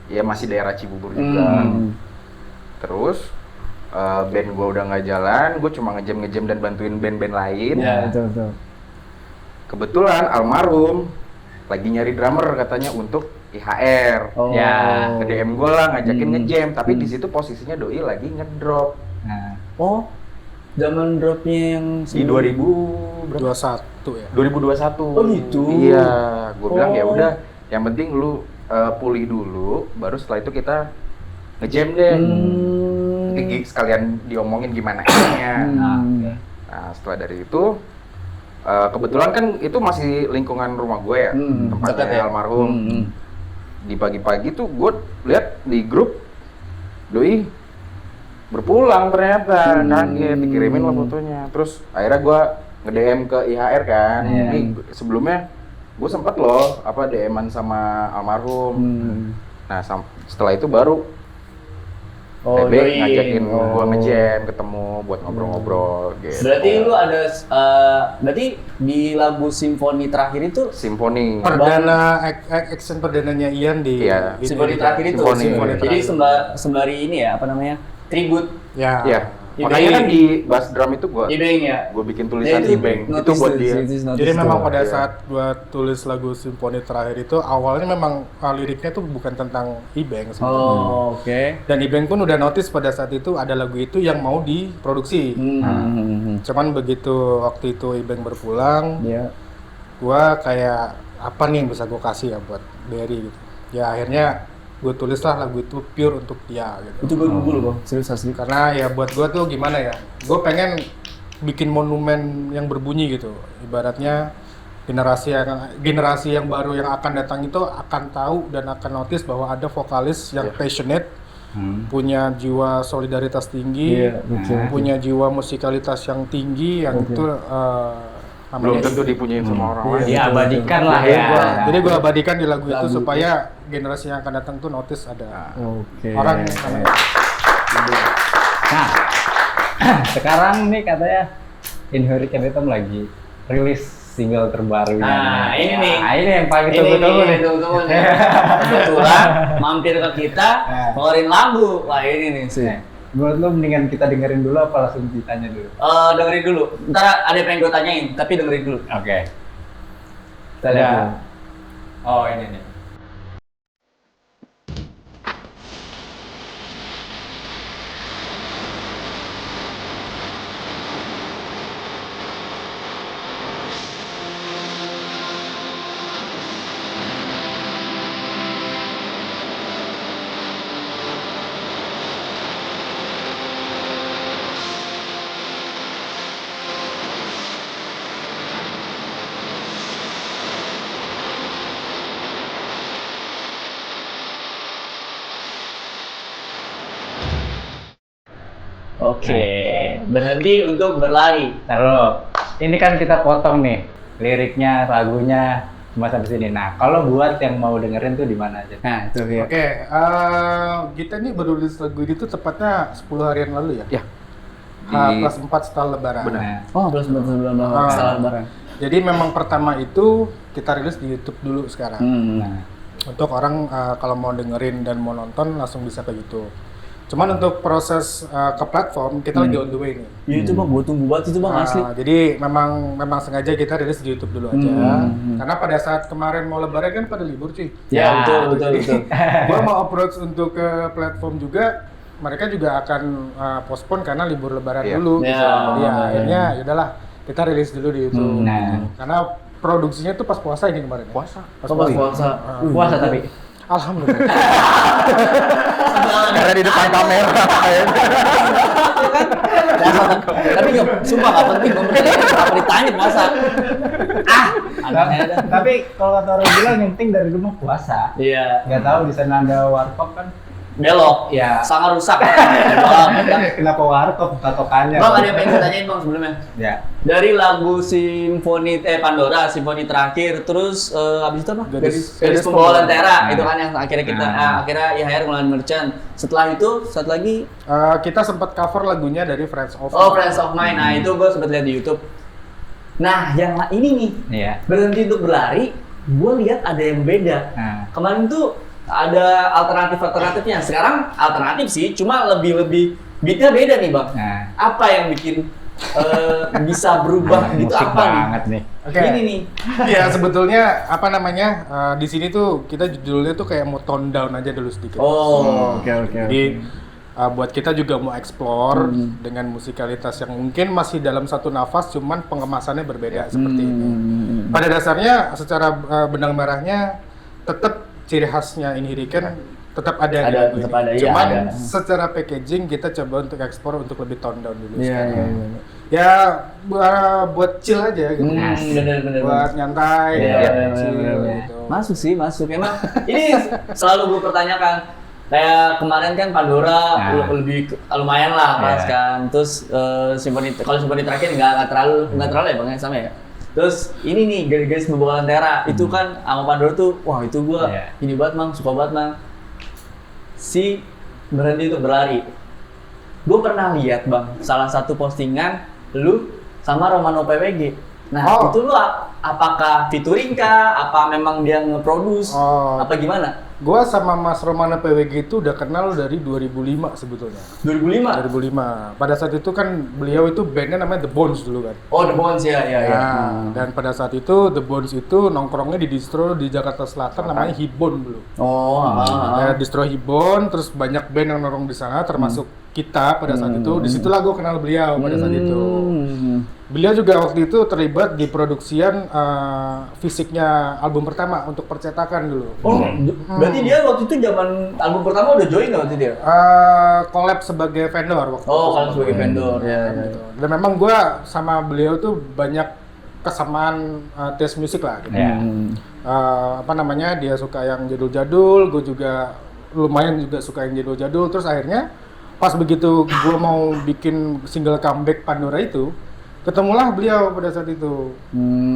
Ya masih daerah Cibubur juga. Terus band gue udah nggak jalan, gue cuma ngejam dan bantuin band-band lain. Ya, betul. Kebetulan almarhum lagi nyari drummer katanya untuk IHR. Oh. Ya. Nge-DM gue lah ngajakin ngejam, tapi di situ posisinya doi lagi ngedrop Nah, Oh, zaman dropnya yang di 2000 berapa? 21 ya. 2021. Oh, gitu? Iya, gue bilang ya Oh. udah, yang penting lu pulih dulu, baru setelah itu kita ngejam deh. Sekalian diomongin gimana enaknya. Nah, setelah dari itu kebetulan kan itu masih lingkungan rumah gue ya, dekat tempatnya ya? almarhum. Di pagi-pagi tuh gue lihat di grup doi berpulang ternyata, kaget, dikirimin lah fotonya. Terus akhirnya gue nge-DM ke IHR kan. Iya. Ini sebelumnya gue sempet loh DM-an sama almarhum. Nah, setelah itu baru TB doi. ngajakin gue ngejam, ketemu buat ngobrol-ngobrol gitu. Berarti lu ada berarti di lagu simfoni terakhir itu Simfoni. Perdana action perdananya Ian di Iya. ini. simfoni terakhir itu. Simfoni Jadi terakhir. sembari ini ya, apa namanya? Tribut Ya. Iya. Ibeng. Makanya kan di bass drum itu Ibeng ya. gue bikin tulisan Ya, itu Ibeng. Itu notice buat tuh, dia. Jadi memang pada Iya. saat gua tulis lagu simfoni terakhir itu awalnya memang liriknya tuh bukan tentang Ibeng sebenarnya. Oh, oke. Dan Ibeng pun udah notice pada saat itu ada lagu itu yang mau diproduksi. Cuman begitu waktu itu Ibeng berpulang, Ya. gua kayak apa nih yang bisa gua kasih ya buat Berry gitu. Ya akhirnya gue tulislah lagu itu pure untuk dia gitu. Itu gue nunggu loh, Bang. Serius asli. Karena ya buat gue tuh gimana ya, gue pengen bikin monumen yang berbunyi gitu. Ibaratnya generasi yang baru yang akan datang itu akan tahu dan akan notice bahwa ada vokalis yang passionate, punya jiwa solidaritas tinggi, Iya, betul. punya jiwa musikalitas yang tinggi, yang itu Belum namanya tentu dipunyain sama orang lain. diabadikan lah ya. jadi gue abadikan di lagu itu Lagu supaya generasi yang akan datang tuh notice ada Oke. orang yang namanya Nah, sekarang nih katanya Hurricane Rhythm lagi rilis single terbarunya. Nah, ini nih. Nah, ini yang paling Ini tunggu-tunggu nih. tunggu-tunggu nih. Kebetulan mampir ke kita, ngeluarin lagu. Wah, ini nih sih. Menurut lu mendingan kita dengerin dulu apa langsung ditanya dulu? Dengerin dulu. Ntar ada yang pengen gue tanyain, tapi dengerin dulu. Oke. Kita lihat dulu. Oh, ini nih. Oke, berhenti untuk berlari. Taruh. Ini kan kita potong nih liriknya, lagunya cuma sampai sini. Nah, kalau buat yang mau dengerin tuh di mana aja? Nah, itu ya. Oke, kita nih baru rilis lagu ini tuh tepatnya 10 harian lalu ya? Ya. Kelas 4 setelah lebaran. Benar. Nah, Oh, belum sebelum Ah. setelah lebaran. Jadi memang pertama itu kita rilis di YouTube dulu sekarang. Nah, Untuk orang kalau mau dengerin dan mau nonton langsung bisa ke YouTube. Cuman untuk proses ke platform kita lagi on the way nih. Ya itu bang, gue tunggu banget itu bang asli. Jadi memang sengaja kita rilis di YouTube dulu aja. Karena pada saat kemarin mau lebaran kan pada libur cuy. Ya betul. Gua mau approach untuk ke platform juga, mereka juga akan postpone karena libur lebaran Iya. dulu. Iya. Jadi akhirnya yaudahlah kita rilis dulu di YouTube. Nah. Karena produksinya tuh pas puasa ini kemarin. Puasa. Pas Pas puasa. puasa. puasa tapi. Alhamdulillah. Karena di depan kamera. Puasa tapi nggak, sumpah nggak penting. Gue bertanya ditanya puasa. Aneh dah. Tapi kalau kata orang bilang yang penting dari rumah puasa. Iya. Nggak tahu di sana ada warkop kan? Belok. Ya. Sangat rusak. Kenapa warkop patokannya? Bang ada yang pengen ditanyain bang sebelumnya. Ya. Dari lagu Simfoni Pandora, Simfoni terakhir, terus abis itu apa? Gadis Pembawa Lentera, itu kan yang akhirnya kita akhirnya IHR ngeluarin merchant. Setelah itu, satu lagi Kita sempat cover lagunya dari Friends of Friends of Mine. Nah itu gue sempat lihat di YouTube. Nah yang ini nih, Iya. berhenti untuk berlari, gue lihat ada yang beda. Nah. Kemarin tuh ada alternatifnya. Sekarang alternatif sih, cuma lebih beatnya beda nih bang. Nah. Apa yang bikin bisa berubah gitu Musik apa banget nih. Oke. Ini nih. Ya sebetulnya apa namanya di sini tuh kita judulnya tuh kayak mau tone down aja dulu sedikit. Oh. Oke. Jadi buat kita juga mau explore dengan musikalitas yang mungkin masih dalam satu nafas, cuman pengemasannya berbeda seperti ini. Pada dasarnya secara benang merahnya tetap ciri khasnya Inhiriken tetap ada. Ada, di lagu tetap ini. ada, iya, Cuman ada. secara packaging kita coba untuk explore untuk lebih tone down dulu. Iya, sekarang. iya. Ya buat chill aja gitu. Bener. Buat nyantai, Iya, buat bener, chill bener. gitu. Masuk sih, masuk. Emang ini selalu gue pertanyakan. Kayak kemarin kan Pandora lebih lumayan lah pas kan. Terus kalau Simfoni terakhir nggak terlalu ya bang ya, sama ya. Terus ini nih Gadis Pembawa Lentera itu kan sama Pandora tuh, wah itu gua ini banget mang, suka banget mang. Si berhenti untuk berlari. Gue pernah lihat bang, salah satu postingan lu sama Romano PWG. Nah itu lu apakah featuring kah? Apa memang dia nge-produce? Apa gimana? Gua sama Mas Romana PWG itu udah kenal dari 2005 sebetulnya. 2005? 2005. Pada saat itu kan beliau itu bandnya namanya The Bones dulu kan. Oh The Bones ya. Nah, dan pada saat itu The Bones itu nongkrongnya di distro di Jakarta Selatan namanya Hibon dulu. Oh. Ada distro Hibon, terus banyak band yang nongkrong di sana termasuk kita pada saat itu. Disitulah gue kenal beliau pada saat itu. Beliau juga waktu itu terlibat di produksian fisiknya album pertama untuk percetakan dulu. Oh, berarti dia waktu itu zaman album pertama udah join nggak waktu dia? Collab sebagai vendor waktu itu. Oh, kalau sebagai vendor ya. Gitu. Dan memang gue sama beliau tuh banyak kesamaan taste musik lah. Gitu. Apa namanya, dia suka yang jadul-jadul, gue juga lumayan juga suka yang jadul-jadul. Terus akhirnya pas begitu gue mau bikin single comeback Pandora itu, ketemulah beliau pada saat itu.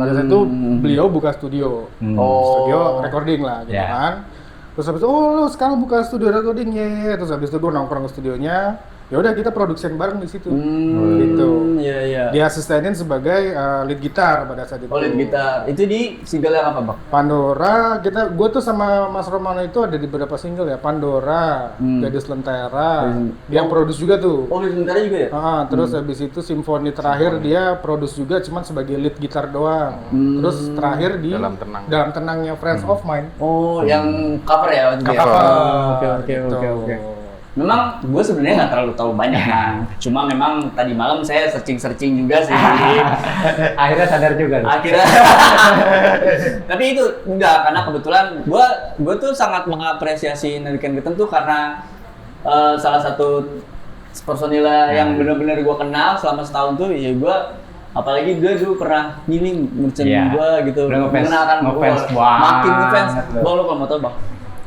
Pada saat itu beliau buka studio, studio recording lah, gitu kan. Terus habis itu, oh lu sekarang buka studio recording ya. Terus habis itu gue nongkrong ke studionya. Ya udah kita production bareng di situ. Gitu. Iya. Dia asistenin sebagai lead gitar pada saat itu. Oh, lead gitar. Itu di single yang apa, Bang? Pandora, gue tuh sama Mas Romano itu ada di beberapa single ya. Pandora, Gadis Lentera, dia produce juga tuh. Oh, Gadis Lentera juga ya? Terus habis itu Simfoni terakhir dia produce juga, cuman sebagai lead gitar doang. Terus terakhir di Dalam Tenangnya Friends of Mine. Oh, yang cover ya waktu itu. Oke. Memang gue sebenarnya nggak terlalu tahu banyak kan. Cuma memang tadi malam saya searching juga sih. Akhirnya sadar juga. Akhirnya. Tapi itu enggak, karena kebetulan gue tuh sangat mengapresiasi Inhiriken tuh karena salah satu personil yang benar-benar gue kenal selama setahun tuh ya gue, apalagi dia dulu pernah ngiling merchant gue gitu, mengenalkan gue, makin ngefans. Bang, lu kalau mau tau bang,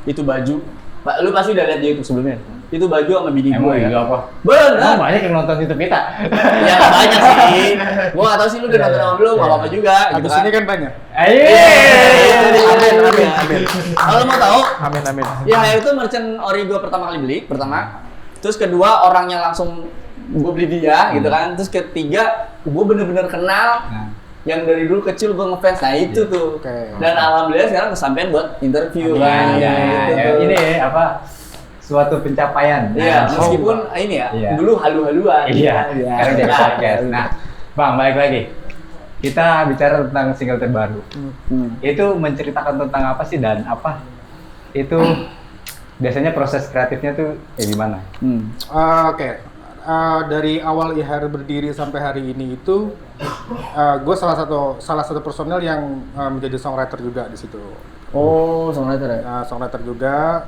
itu baju, lu pasti udah lihat di YouTube sebelumnya. Itu baju sama bini gue ya. Apa? Bener. Banyak yang nonton YouTube kita. Ya nggak banyak sih. Gue nggak tahu sih lu udah nonton sama belum, nggak apa-apa juga. Abis ini kan banyak. Amin. Kalau mau tahu, Amin. ya itu merchant ori gue pertama kali beli, Terus kedua orangnya langsung gue beli dia gitu kan. Terus ketiga gue bener-bener kenal yang dari dulu kecil gue ngefans. Nah itu tuh. Oke. Dan alhamdulillah sekarang kesampaian buat interview kan. Ya, Gitu ya, tuh. ini apa suatu pencapaian. Iya, Nah, meskipun ini ya, Iya. dulu halu-haluan. Iya, sekarang jadi Nah, podcast. Nah, Bang, balik lagi. Kita bicara tentang single terbaru. Itu menceritakan tentang apa sih dan apa? Itu biasanya proses kreatifnya tuh gimana? Oke. Dari awal IHR berdiri sampai hari ini itu, gue salah satu personel yang menjadi songwriter juga di situ. Oh, songwriter ya? Songwriter juga,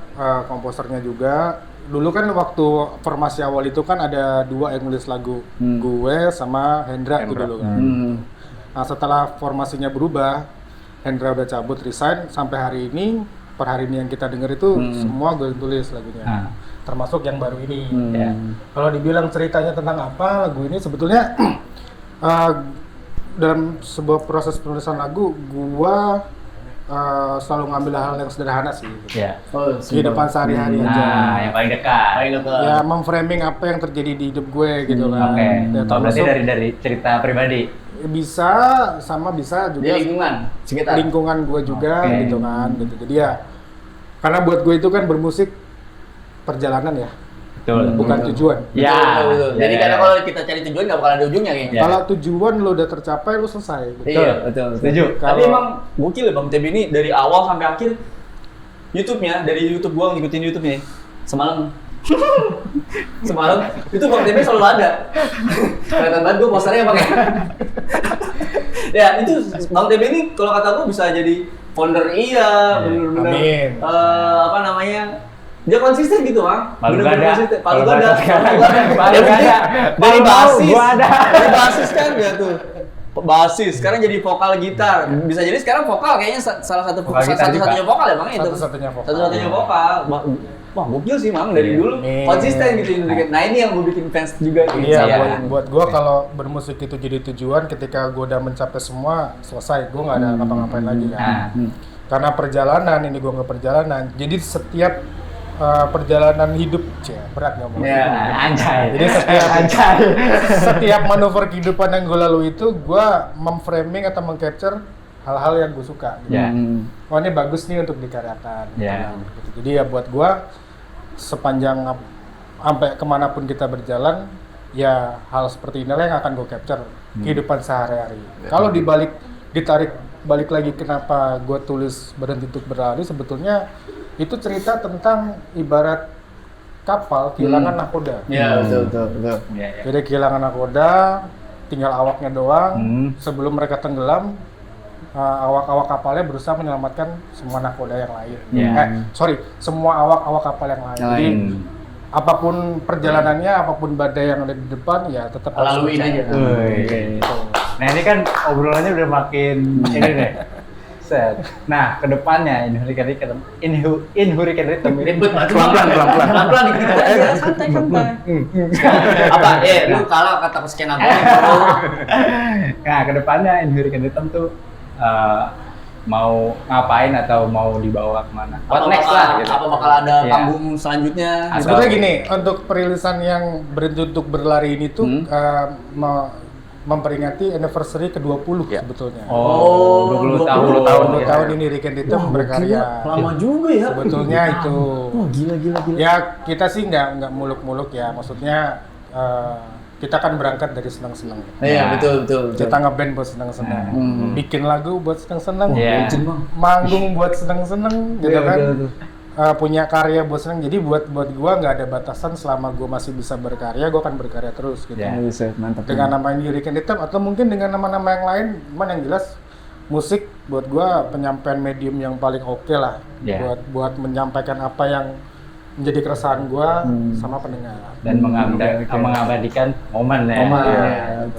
komposernya juga. Dulu kan waktu formasi awal itu kan ada 2 yang nulis lagu, gue sama Hendra itu dulu kan. Nah setelah formasinya berubah, Hendra udah cabut resign, sampai hari ini, per hari ini yang kita denger itu semua gue tulis lagunya, termasuk yang baru ini. Ya. Kalau dibilang ceritanya tentang apa lagu ini, sebetulnya dalam sebuah proses penulisan lagu, gua selalu ngambil hal yang sederhana sih. Ya. Oh, Kehidupan sehari-hari aja. Nah, yang paling dekat. Paling dekat. Ya, memframing apa yang terjadi di hidup gue gitu kan. Oke. Ya, Oh, berarti termasuk dari cerita pribadi. bisa sama bisa Di juga lingkungan sekitar. lingkungan gue juga Oke. gitu kan. Gitu. Jadi ya, karena buat gue itu kan bermusik perjalanan ya, Betul. bukan tujuan. Ya. Betul. Jadi Ya, karena ya. kalau kita cari tujuan nggak bakal ada ujungnya kayaknya. Ya. Kalau tujuan lo udah tercapai, lo selesai. Gitu. Iya, betul. Setuju. Tapi Kalau- emang gokil ya Bang TB ini dari awal sampai akhir YouTube-nya, dari YouTube gua ngikutin YouTube-nya semalam. Semalam itu Bang TB selalu ada. Kelihatan banget gua posternya pakai. Ya, itu Bang TB ini kalau kata gua bisa jadi founder iya, bener-bener Amin. apa namanya? Dia konsisten gitu, Bang. Palu Bener-bener gada. konsisten. Palu Palu gada. gada sekarang. Palu gada. Palu Yang penting gada. Dari Palu mau, basis. gua ada. Dari basis kan ya tuh. Basis, sekarang jadi vokal gitar. Bisa jadi sekarang vokal kayaknya salah satu Vokal gitar satu-satunya juga. vokal ya, Bang itu. Satu-satunya vokal. Satu-satunya vokal. Wah, gokil sih, Bang. Dari Iya. dulu Amin. konsisten gitu Indriket. Nah, ini yang gue bikin fans juga gitu. Iya, Iya. buat gue kalau bermusik itu jadi tujuan, ketika gue udah mencapai semua, selesai. Gue nggak ada ngapa-ngapain lagi kan. Nah. Karena perjalanan, ini gue nggak perjalanan. Jadi setiap perjalanan hidup, berat ngomongnya. Ya, Anjay. Jadi setiap Anjay. setiap manuver kehidupan yang gue lalui itu, gue memframing atau mengcapture hal-hal yang gue suka. Gitu. Ya. Oh ini bagus nih untuk dikaryakan. Ya. Gitu. Jadi ya buat gue sepanjang sampai kemanapun kita berjalan, ya hal seperti inilah yang akan gue capture kehidupan sehari-hari. Kalau ditarik balik lagi kenapa gue tulis Berhenti Untuk Berlari, sebetulnya itu cerita tentang ibarat kapal kehilangan nakoda. Iya, betul. Ya, ya. Jadi kehilangan nakoda, tinggal awaknya doang. Sebelum mereka tenggelam, awak-awak kapalnya berusaha menyelamatkan semua nakoda yang lain. Ya. Semua awak-awak kapal yang lain. Yang Jadi lain. apapun perjalanannya, apapun badai yang ada di depan, ya tetap harus Laluin percaya. aja. Wih. Nah ini kan obrolannya udah makin ini nih. Set. Nah kedepannya in Hurricane Rhythm ini Ribet banget. Pelan-pelan, pelan-pelan. Pelan-pelan dikit aja, santai. Apa? Lu kalah kata skena gua. Nah kedepannya in Hurricane Rhythm tuh mau ngapain atau mau dibawa kemana? What next lah gitu. Apa bakal ada Iya. panggung selanjutnya? Atau- Sebetulnya gini, untuk perilisan yang Berhenti Untuk Berlari ini tuh memperingati anniversary ke-20 Ya. sebetulnya. Oh, 20 tahun. 20 tahun ini Hurricane Rhythm berkarya. Lama juga ya. Sebetulnya itu. Wah, gila. Ya kita sih nggak muluk-muluk ya, maksudnya kita kan berangkat dari senang-senang. Iya, betul. Kita ngeband buat senang-senang, bikin lagu buat senang-senang, Iya. manggung buat senang-senang, gitu Iya, kan. betul. Punya karya buat senang. Jadi buat gua nggak ada batasan, selama gua masih bisa berkarya, gua akan berkarya terus gitu. Ya. Mantap. Dengan nama ini Hurricane Rhythm atau mungkin dengan nama-nama yang lain, cuman yang jelas musik buat gua penyampaian medium yang paling oke lah. Ya. Buat menyampaikan apa yang menjadi keresahan gua sama pendengar. Dan mengabadikan momen ya.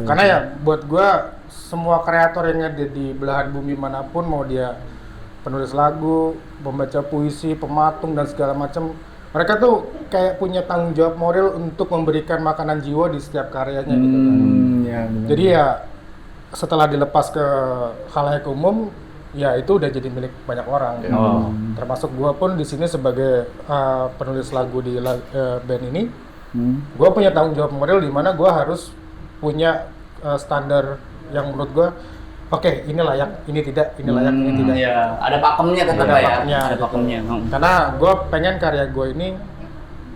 Karena ya buat gua semua kreator yang ada di belahan bumi manapun, mau dia penulis lagu, pembaca puisi, pematung dan segala macam, mereka tuh kayak punya tanggung jawab moral untuk memberikan makanan jiwa di setiap karyanya gitu kan. Jadi ya setelah dilepas ke khalayak umum, ya itu udah jadi milik banyak orang. Oh. Termasuk gua pun di sini sebagai penulis lagu di band ini, gua punya tanggung jawab moral di mana gua harus punya standar yang menurut gua oke, ini layak, ini tidak, ini layak, ini tidak. Iya, ada pakemnya tetap Ada lah ya. pakemnya, Ada gitu. pakemnya. Karena gue pengen karya gue ini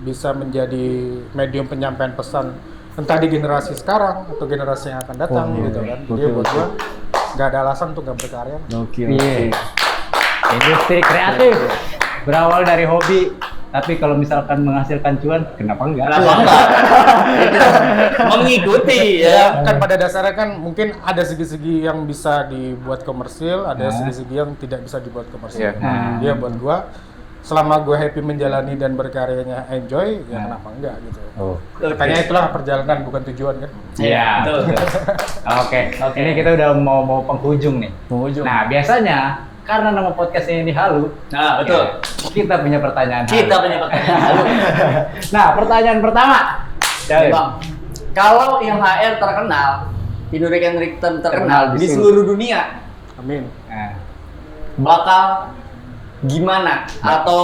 bisa menjadi medium penyampaian pesan entah di generasi sekarang atau generasi yang akan datang gitu kan. Jadi buat gue nggak ada alasan untuk nggak berkarya. Oke. Iya. Industri kreatif berawal dari hobi, tapi kalau misalkan menghasilkan cuan, kenapa enggak? Kenapa enggak? Mengikuti ya. Kan pada dasarnya kan mungkin ada segi-segi yang bisa dibuat komersil, ada segi-segi yang tidak bisa dibuat komersil. Iya. Dia buat gue selama gue happy menjalani dan berkaryanya enjoy, ya kenapa enggak gitu. Oh. Makanya itulah perjalanan bukan tujuan kan. Iya. Betul. Oke. Ini kita udah mau penghujung nih. Penghujung. Nah, biasanya karena nama podcast ini Halu. Nah, betul. Kita punya pertanyaan. Kita Halu. punya pertanyaan. Nah, pertanyaan pertama. Jadi, Bang, kalau IHR terkenal, Hidurikan Ritten terkenal di seluruh dunia, Amin. Nah, bakal gimana? Atau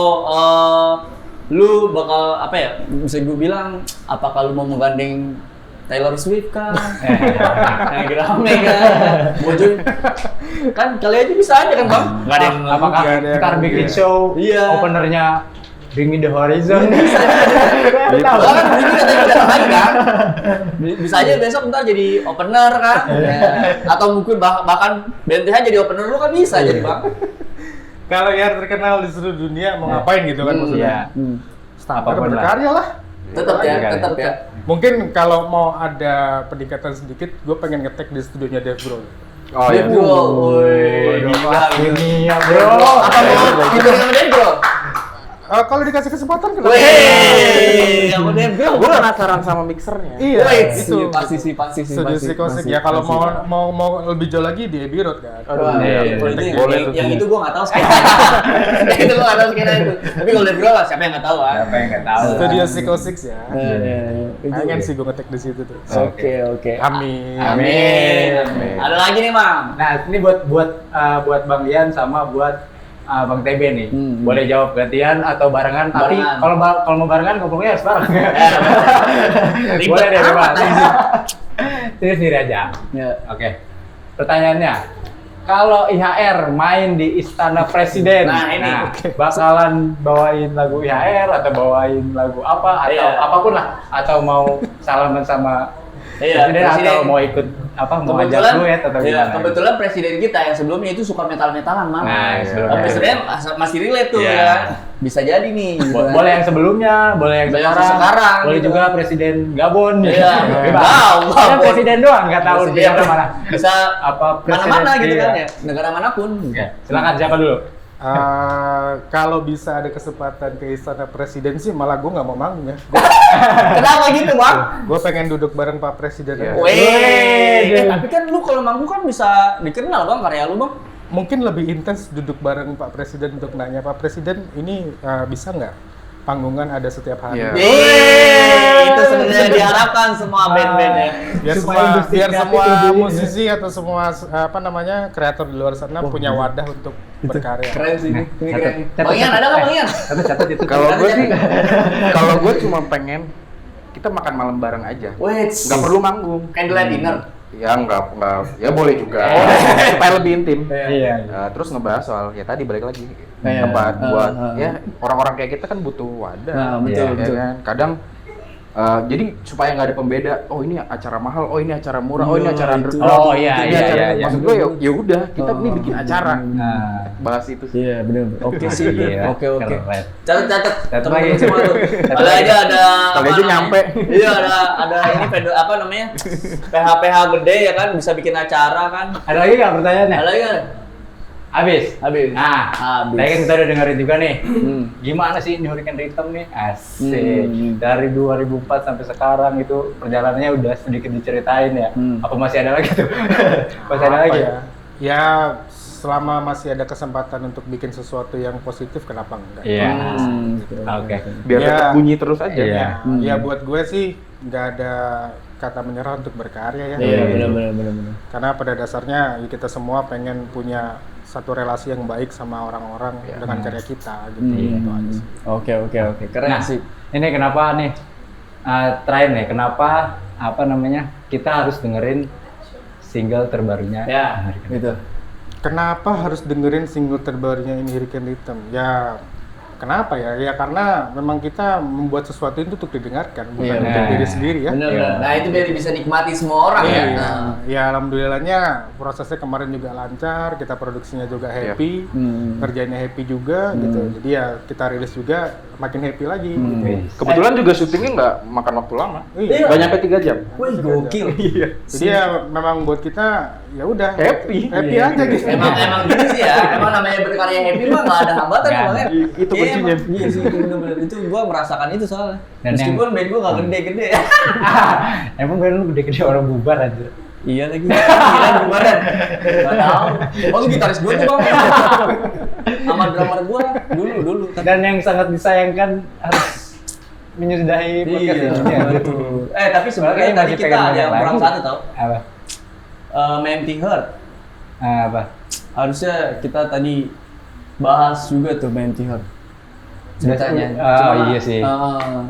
lu bakal apa ya? Bisa gue bilang, apakah lu mau menggandeng Taylor Swift kah? Yang rame kan? Bojo kan kali aja bisa aja kan, Bang? Enggak ada yang apakah nggak ada yang kita bikin mungkin. show Iya. openernya Bring Me The Horizon? Tahu kan ini katanya udah lagi kan? Bisa aja besok ntar jadi opener kan? Ya. Atau mungkin bahkan BNTH jadi opener lu kan bisa jadi, Bang. Kalau ya terkenal di seluruh dunia mau ngapain gitu kan maksudnya? Iya. Standar Apapun lah. berkarya lah. Tetap ya, tetap ya. Mungkin kalau mau ada peningkatan sedikit, gue pengen ngetek di studionya Dave Grohl. Oh iya. Bro, woi, gila. Ini ya bro. Apa mau tidur sama dia, Bro? Kalau dikasih kesempatan kenapa? Wih, sama dia, Bro. Gue penasaran sama mixernya. Iya, Itu itu. pasti sih. Studio Sikosik ya kalau mau lebih jauh lagi di Abbey Road kan. Wah, Iya, kalau itu boleh tuh. yang itu gue nggak tahu sekarang. Yang itu gue nggak tahu sekarang itu. Tapi kalau dari Bro lah, siapa yang nggak tahu ah? Siapa yang nggak tahu? Studio Sikosik ya. Itu. Pengen sih gue ngetek di situ tuh. Oke. Amin. Amin. Ada lagi nih, Mang. Nah, ini buat Bang Dian sama buat Bang TB nih. Boleh jawab gantian atau barengan, tapi Barengan. kalau mau barengan ngomongnya harus bareng. Ribet Boleh deh, amat Bang. anjing. Sendiri aja. Ya. Oke. Pertanyaannya, kalau IHR main di Istana Presiden, Nah, ini. bakalan bawain lagu IHR atau bawain lagu apa atau Iya. apapun lah, atau mau salaman sama Iya, presiden, presiden. atau mau ikut mau ajak duet atau iya, gimana? kebetulan presiden kita yang sebelumnya itu suka metal-metalan, Mang. Nah, sebelumnya. Presiden masih relate tuh Iya. ya. Bisa jadi nih. gitu kan. Boleh yang sebelumnya, boleh yang Boleh yang sekarang, sekarang, boleh gitu. juga presiden Gabon. Iya. Bebas. Gabon. Kan presiden doang, nggak tahu Presiden. dia mana. Bisa Apa mana-mana presiden, gitu iya. kan ya. Negara manapun. Oke, silakan siapa dulu? Kalau bisa ada kesempatan ke Istana Presiden sih malah gue nggak mau manggung ya. Kenapa gitu, Bang? Gue pengen duduk bareng Pak Presiden. Iya. aja. Weh, tapi kan lu kalau manggung kan bisa dikenal, Bang, karya lu, Bang. Mungkin lebih intens duduk bareng Pak Presiden untuk nanya, Pak Presiden ini bisa nggak panggungan ada setiap hari? Iya. Itu sebenarnya diharapkan semua band-band ya. Biar Supaya semua, industri biar kreatif semua lebih- musisi atau semua kreator di luar sana punya wadah untuk berkarya. Keren sih ini. Ini keren. Catat, Bang Ian, ada nggak, Bang Ian? Catat itu. Kalau gue cuma pengen kita makan malam bareng aja. Wait, Nggak perlu manggung. candlelight dinner. Ya nggak, ya boleh juga. Supaya lebih intim. Iya. Terus ngebahas soal ya tadi balik lagi Iya. tempat buat ya orang-orang kayak kita kan butuh wadah. Nah, betul, Ya betul. kan? Kadang jadi supaya nggak ada pembeda. Oh ini acara mahal. Oh ini acara murah. Oh ini acara itu. underground. Oh, iya, Ini iya, acara- iya, iya. Maksud gue ya udah kita ini bikin acara. Nah, Bahas itu sih. Iya, benar. Oke sih. Iya, Oke. keren. Catat Catat teman-teman lagi. semua tuh. Kali aja ada Kali apa aja namanya? nyampe. Iya, ada ini vendor apa namanya? PH gede ya kan bisa bikin acara kan. Ada lagi nggak pertanyaannya? Ada lagi kan? Habis. Habis. Nah, Habis. tadi kan kita udah dengerin juga nih. Hmm. Gimana sih ini Hurricane Rhythm nih? Asik. Dari 2004 sampai sekarang itu perjalanannya udah sedikit diceritain ya. Apa masih ada lagi tuh? Masih ada Apa lagi ya? Ya selama masih ada kesempatan untuk bikin sesuatu yang positif, kenapa enggak? Iya. Hmm. Oke. Biar Ya. tetap bunyi terus aja. Iya. Ya buat gue sih nggak ada kata menyerah untuk berkarya ya. Iya, benar. Karena pada dasarnya ya kita semua pengen punya satu relasi yang baik sama orang-orang dengan karya kita gitu. Itu aja sih. Oke. Keren Nah, sih. ini kenapa nih? Terakhir nih, kenapa kita harus dengerin si single terbarunya. Ya, gitu. Kenapa harus dengerin single terbarunya Inherent Rhythm? Ya kenapa ya? Ya karena memang kita membuat sesuatu itu untuk didengarkan, bukan Iya, untuk benar. diri sendiri ya. Bener, Iya. bener. Nah itu biar bisa nikmati semua orang Iya, ya. Nah. ya alhamdulillahnya prosesnya kemarin juga lancar, kita produksinya juga happy, kerjanya happy juga gitu. Jadi ya kita rilis juga makin happy lagi. Gitu. Kebetulan juga syutingnya nggak makan waktu lama. Iya. Nggak nyampe 3 jam. Wih gokil. Jadi ya memang buat kita ya udah Happy. happy aja gitu. Emang gitu sih ya. Emang namanya berkarya happy mah nggak ada hambatan Nggak bang ya. ada. Itu Iya, kuncinya. emang. Iya sih itu bener-bener. Itu gua merasakan itu soalnya. Dan Meskipun band gua nggak gede-gede ya. Emang gue lu gede-gede orang bubar aja. Iya lagi. Gila kemarin. Gak tahu. Oh itu gitaris gua tuh bang. Sama drummer gua dulu. Dan yang sangat disayangkan harus menyudahi podcast Iya, ini. betul. Tapi sebenarnya Makanya tadi masih kita pengen ada banyak yang kurang lagi. satu tau. Apa? Empty Heart. Apa? Harusnya kita tadi bahas juga tuh Empty Heart. Ceritanya. Oh, iya sih.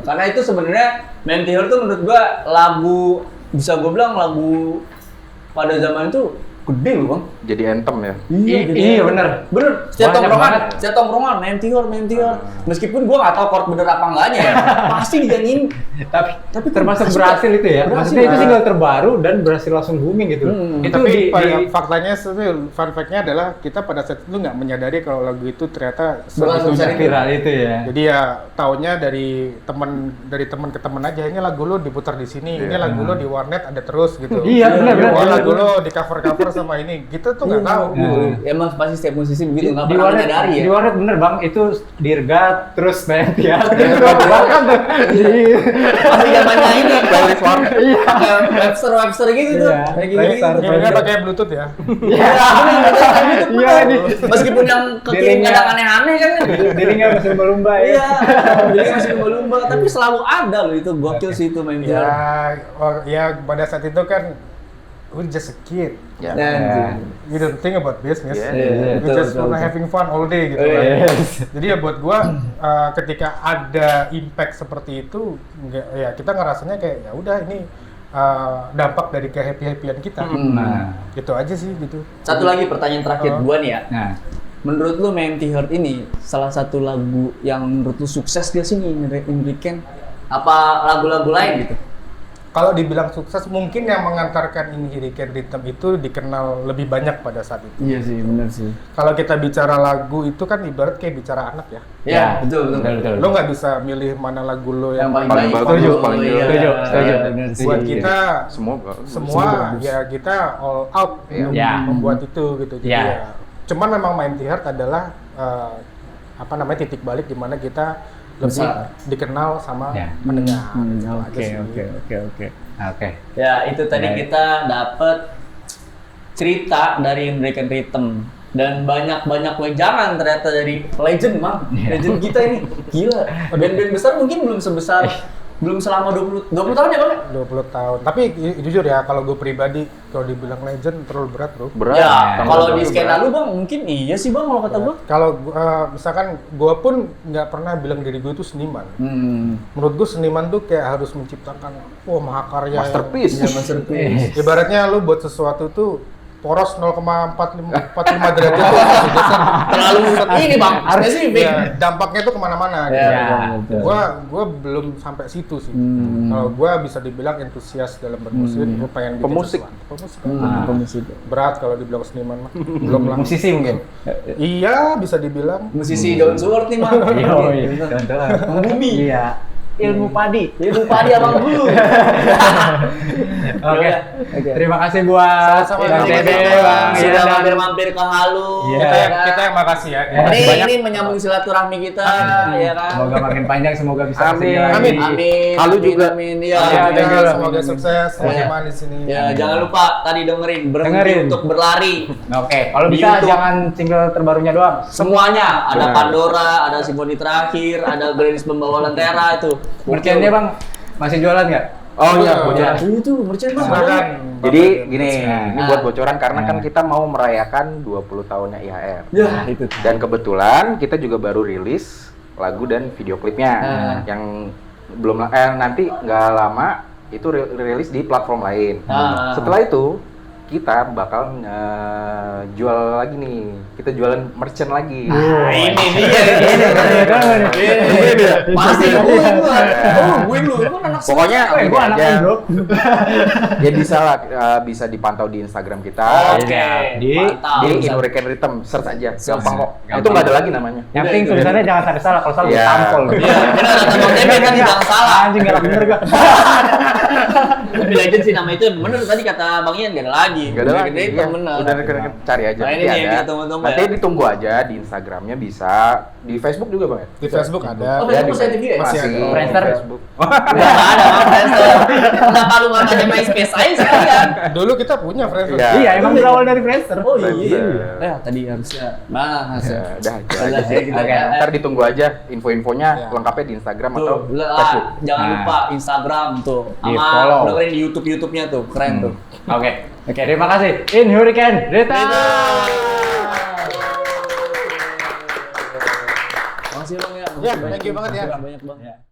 Karena itu sebenarnya Empty Heart tuh menurut gua lagu, bisa gua bilang lagu pada zaman itu gede loh bang. Jadi anthem ya. Iya bener. Bener, setiap Banyak tongkrongan, banget. setiap tongkrongan, Empty Heart. Meskipun gua nggak tahu chord bener apa enggaknya ya, pasti dinyanyiin. Tapi termasuk berhasil itu ya. Maksudnya itu single terbaru dan berhasil langsung booming gitu. Itu Tapi di faktanya fun fact-nya adalah kita pada saat itu nggak menyadari kalau lagu itu ternyata Berlangsung sebegitunya. besar viral itu ya. Jadi ya taunya dari teman ke teman aja, ini lagu lo diputar di sini, ini lagu lo di warnet ada terus gitu. Iya, benar. Oh, lagu lo di cover sama ini, kita tuh nggak tahu. Ya, emang pasti setiap musisi begitu, nggak Di pernah warnet, menyadari ya. di warnet bener bang, itu dirgat terus main tiap bahkan tuh. Pasti zamannya ini playlist warnet. Iya. Webster gitu tuh. Iya, Kayak gini. Webster. Ngirimnya pakai Bluetooth ya. Iya, Iya ini. meskipun yang kekirim Dirinya- kadang aneh-aneh kan. Dirinya masih lumba-lumba ya. Iya, jadi masih lumba-lumba, tapi selalu ada loh itu gokil sih itu main Ya, gitar. ya pada saat itu kan we're just a kid. Ya. Dan You don't think about business. Yeah. Iya, You betul, just betul, wanna betul. having fun all day gitu Oh, kan. iya. Jadi ya buat gua ketika ada impact seperti itu, ya kita ngerasanya kayak ya udah ini dampak dari kehappy-happyan kita. Nah, Gitu aja sih gitu. satu lagi pertanyaan terakhir gua nih ya. nah. Menurut lu Empty Heart ini salah satu lagu yang menurut lu sukses gak sih nih in Weekend? Apa lagu-lagu lain gitu? Kalau dibilang sukses, mungkin yang mengantarkan Inherent Rhythm itu dikenal lebih banyak pada saat itu. Iya sih, benar sih. Kalau kita bicara lagu itu kan ibarat kayak bicara anak ya. Ya, betul. Lo nggak bisa milih mana lagu lo Yang yang paling paling baik. bagus, Setuju, paling iya, bagus. Setuju, iya, setuju. benar sih. buat kita Semua semua ya kita all out untuk Iya. membuat itu gitu. Jadi Iya. ya, cuman memang Empty Heart adalah apa namanya titik balik di mana kita lebih Besar. dikenal sama Ya. pendengar. Gitu aja Oke, sih. oke. Oke. Ya, itu tadi Baik. kita dapat cerita dari American Rhythm dan banyak wejangan ternyata dari legend, Mang. Legend kita ini gila. Band-band besar mungkin belum selama 20 tahun ya, Bang? 20 tahun. Tapi jujur ya, kalau gue pribadi kalau dibilang legend terlalu berat, Bro. Berat. Ya, Tanggung kalau di jawab skena berat. lu, Bang, mungkin iya sih, Bang, kalau kata gua. Kalau misalkan gue pun nggak pernah bilang diri gue itu seniman. Menurut gue seniman tuh kayak harus menciptakan mahakarya Masterpiece. Iya, masterpiece. Ibaratnya lu buat sesuatu tuh poros 0,45 derajat tuh masih geser. Terlalu ini, Bang, spesifik. Ya, dampaknya tuh kemana-mana. Ya, gitu. betul. Gua belum sampai situ sih. Hmm. Kalau gua bisa dibilang entusias dalam bermusik, gua pengen bikin Pemusik. sesuatu. Pemusik. Pemusik. Berat kalau dibilang seniman mah. Belum lah. Musisi mungkin. Iya, bisa dibilang. Musisi Daun Sword nih, Mang. Iya, contoh. Bumi. Iya. Ilmu padi. Ilmu padi abang dulu. Oke. Oke. Terima kasih buat Sama-sama, Bang sama-sama. Dede, Bang Sudah Ian, dan- mampir-mampir ke Halu. Iya. Kita yang makasih ya. Ini menyambung silaturahmi kita, ya kan? Semoga makin panjang, semoga bisa Amin. kesini lagi. Amin. Amin. Halu juga. Amin. Ya. Iya, thank you. Semoga sukses Iya. teman-teman di sini. Ya, jangan lupa tadi berhenti Dengerin. untuk berlari. Oke, kalau Di bisa YouTube. jangan single terbarunya doang. Semuanya, ada Benar. Pandora, ada Simfoni Terakhir, ada Gladys Pembawa Lentera itu. Merchandise Bang, masih jualan nggak? Oh iya, Betul. bocoran. Itu merchandise Bang. Silakan. Jadi gini, ini Nah. buat bocoran karena kan Nah. kita mau merayakan 20 tahunnya IHR. Ya, itu. Dan kebetulan kita juga baru rilis lagu dan video klipnya yang belum nanti nggak lama itu rilis di platform lain. Ah. Setelah itu kita bakal jual lagi nih. Kita jualan merchant lagi. Ini dia. Pasti gue lu kan anak Pokoknya ini Gue anak aja. bro. Ya bisa lah, bisa dipantau di Instagram kita. Oke, mantap. Di Inuriken Rhythm, search aja. Gampang kok. Gampang. Itu nggak ada lagi namanya. Yang penting tulisannya jangan sampai salah, kalau salah gue Iya. tampol. Iya, benar. Cuma tempe kan jangan salah. Anjing galak bener gue. Tapi Legend sih nama itu bener tadi kata Bang Ian gak ada lagi. Gak ada lagi. Itu Iya, bener. udah cari aja. Nah, ini nanti nih, ada. kita tunggu-tunggu Nanti ya. ditunggu aja di Instagramnya bisa. Di Facebook juga bang ya? Di Facebook ada. Oh, Ya, Facebook di masih ada juga ya? Masih Masih. ada. Friendster. Facebook. Udah nggak ada Bang Friendster. Kenapa lu nggak tanya MySpace aja sekalian? Dulu kita punya Friendster. Iya. Iya, emang berawal dari Friendster. Oh iya. Friendster. Ya tadi harusnya. Mas. Ya, udah itu Udah, aja sih. ya, kita Oke, ya. ntar ditunggu aja info-infonya Ya. lengkapnya di Instagram atau Tuh, Facebook. jangan Nah. lupa Instagram tuh. Di Sama follow. dengerin di YouTube-nya tuh. Keren tuh. Oke, terima kasih. Inuriken Rhythm. Makasih Bang ya. Ya, thank you banget ya. Banyak Bang. Ya.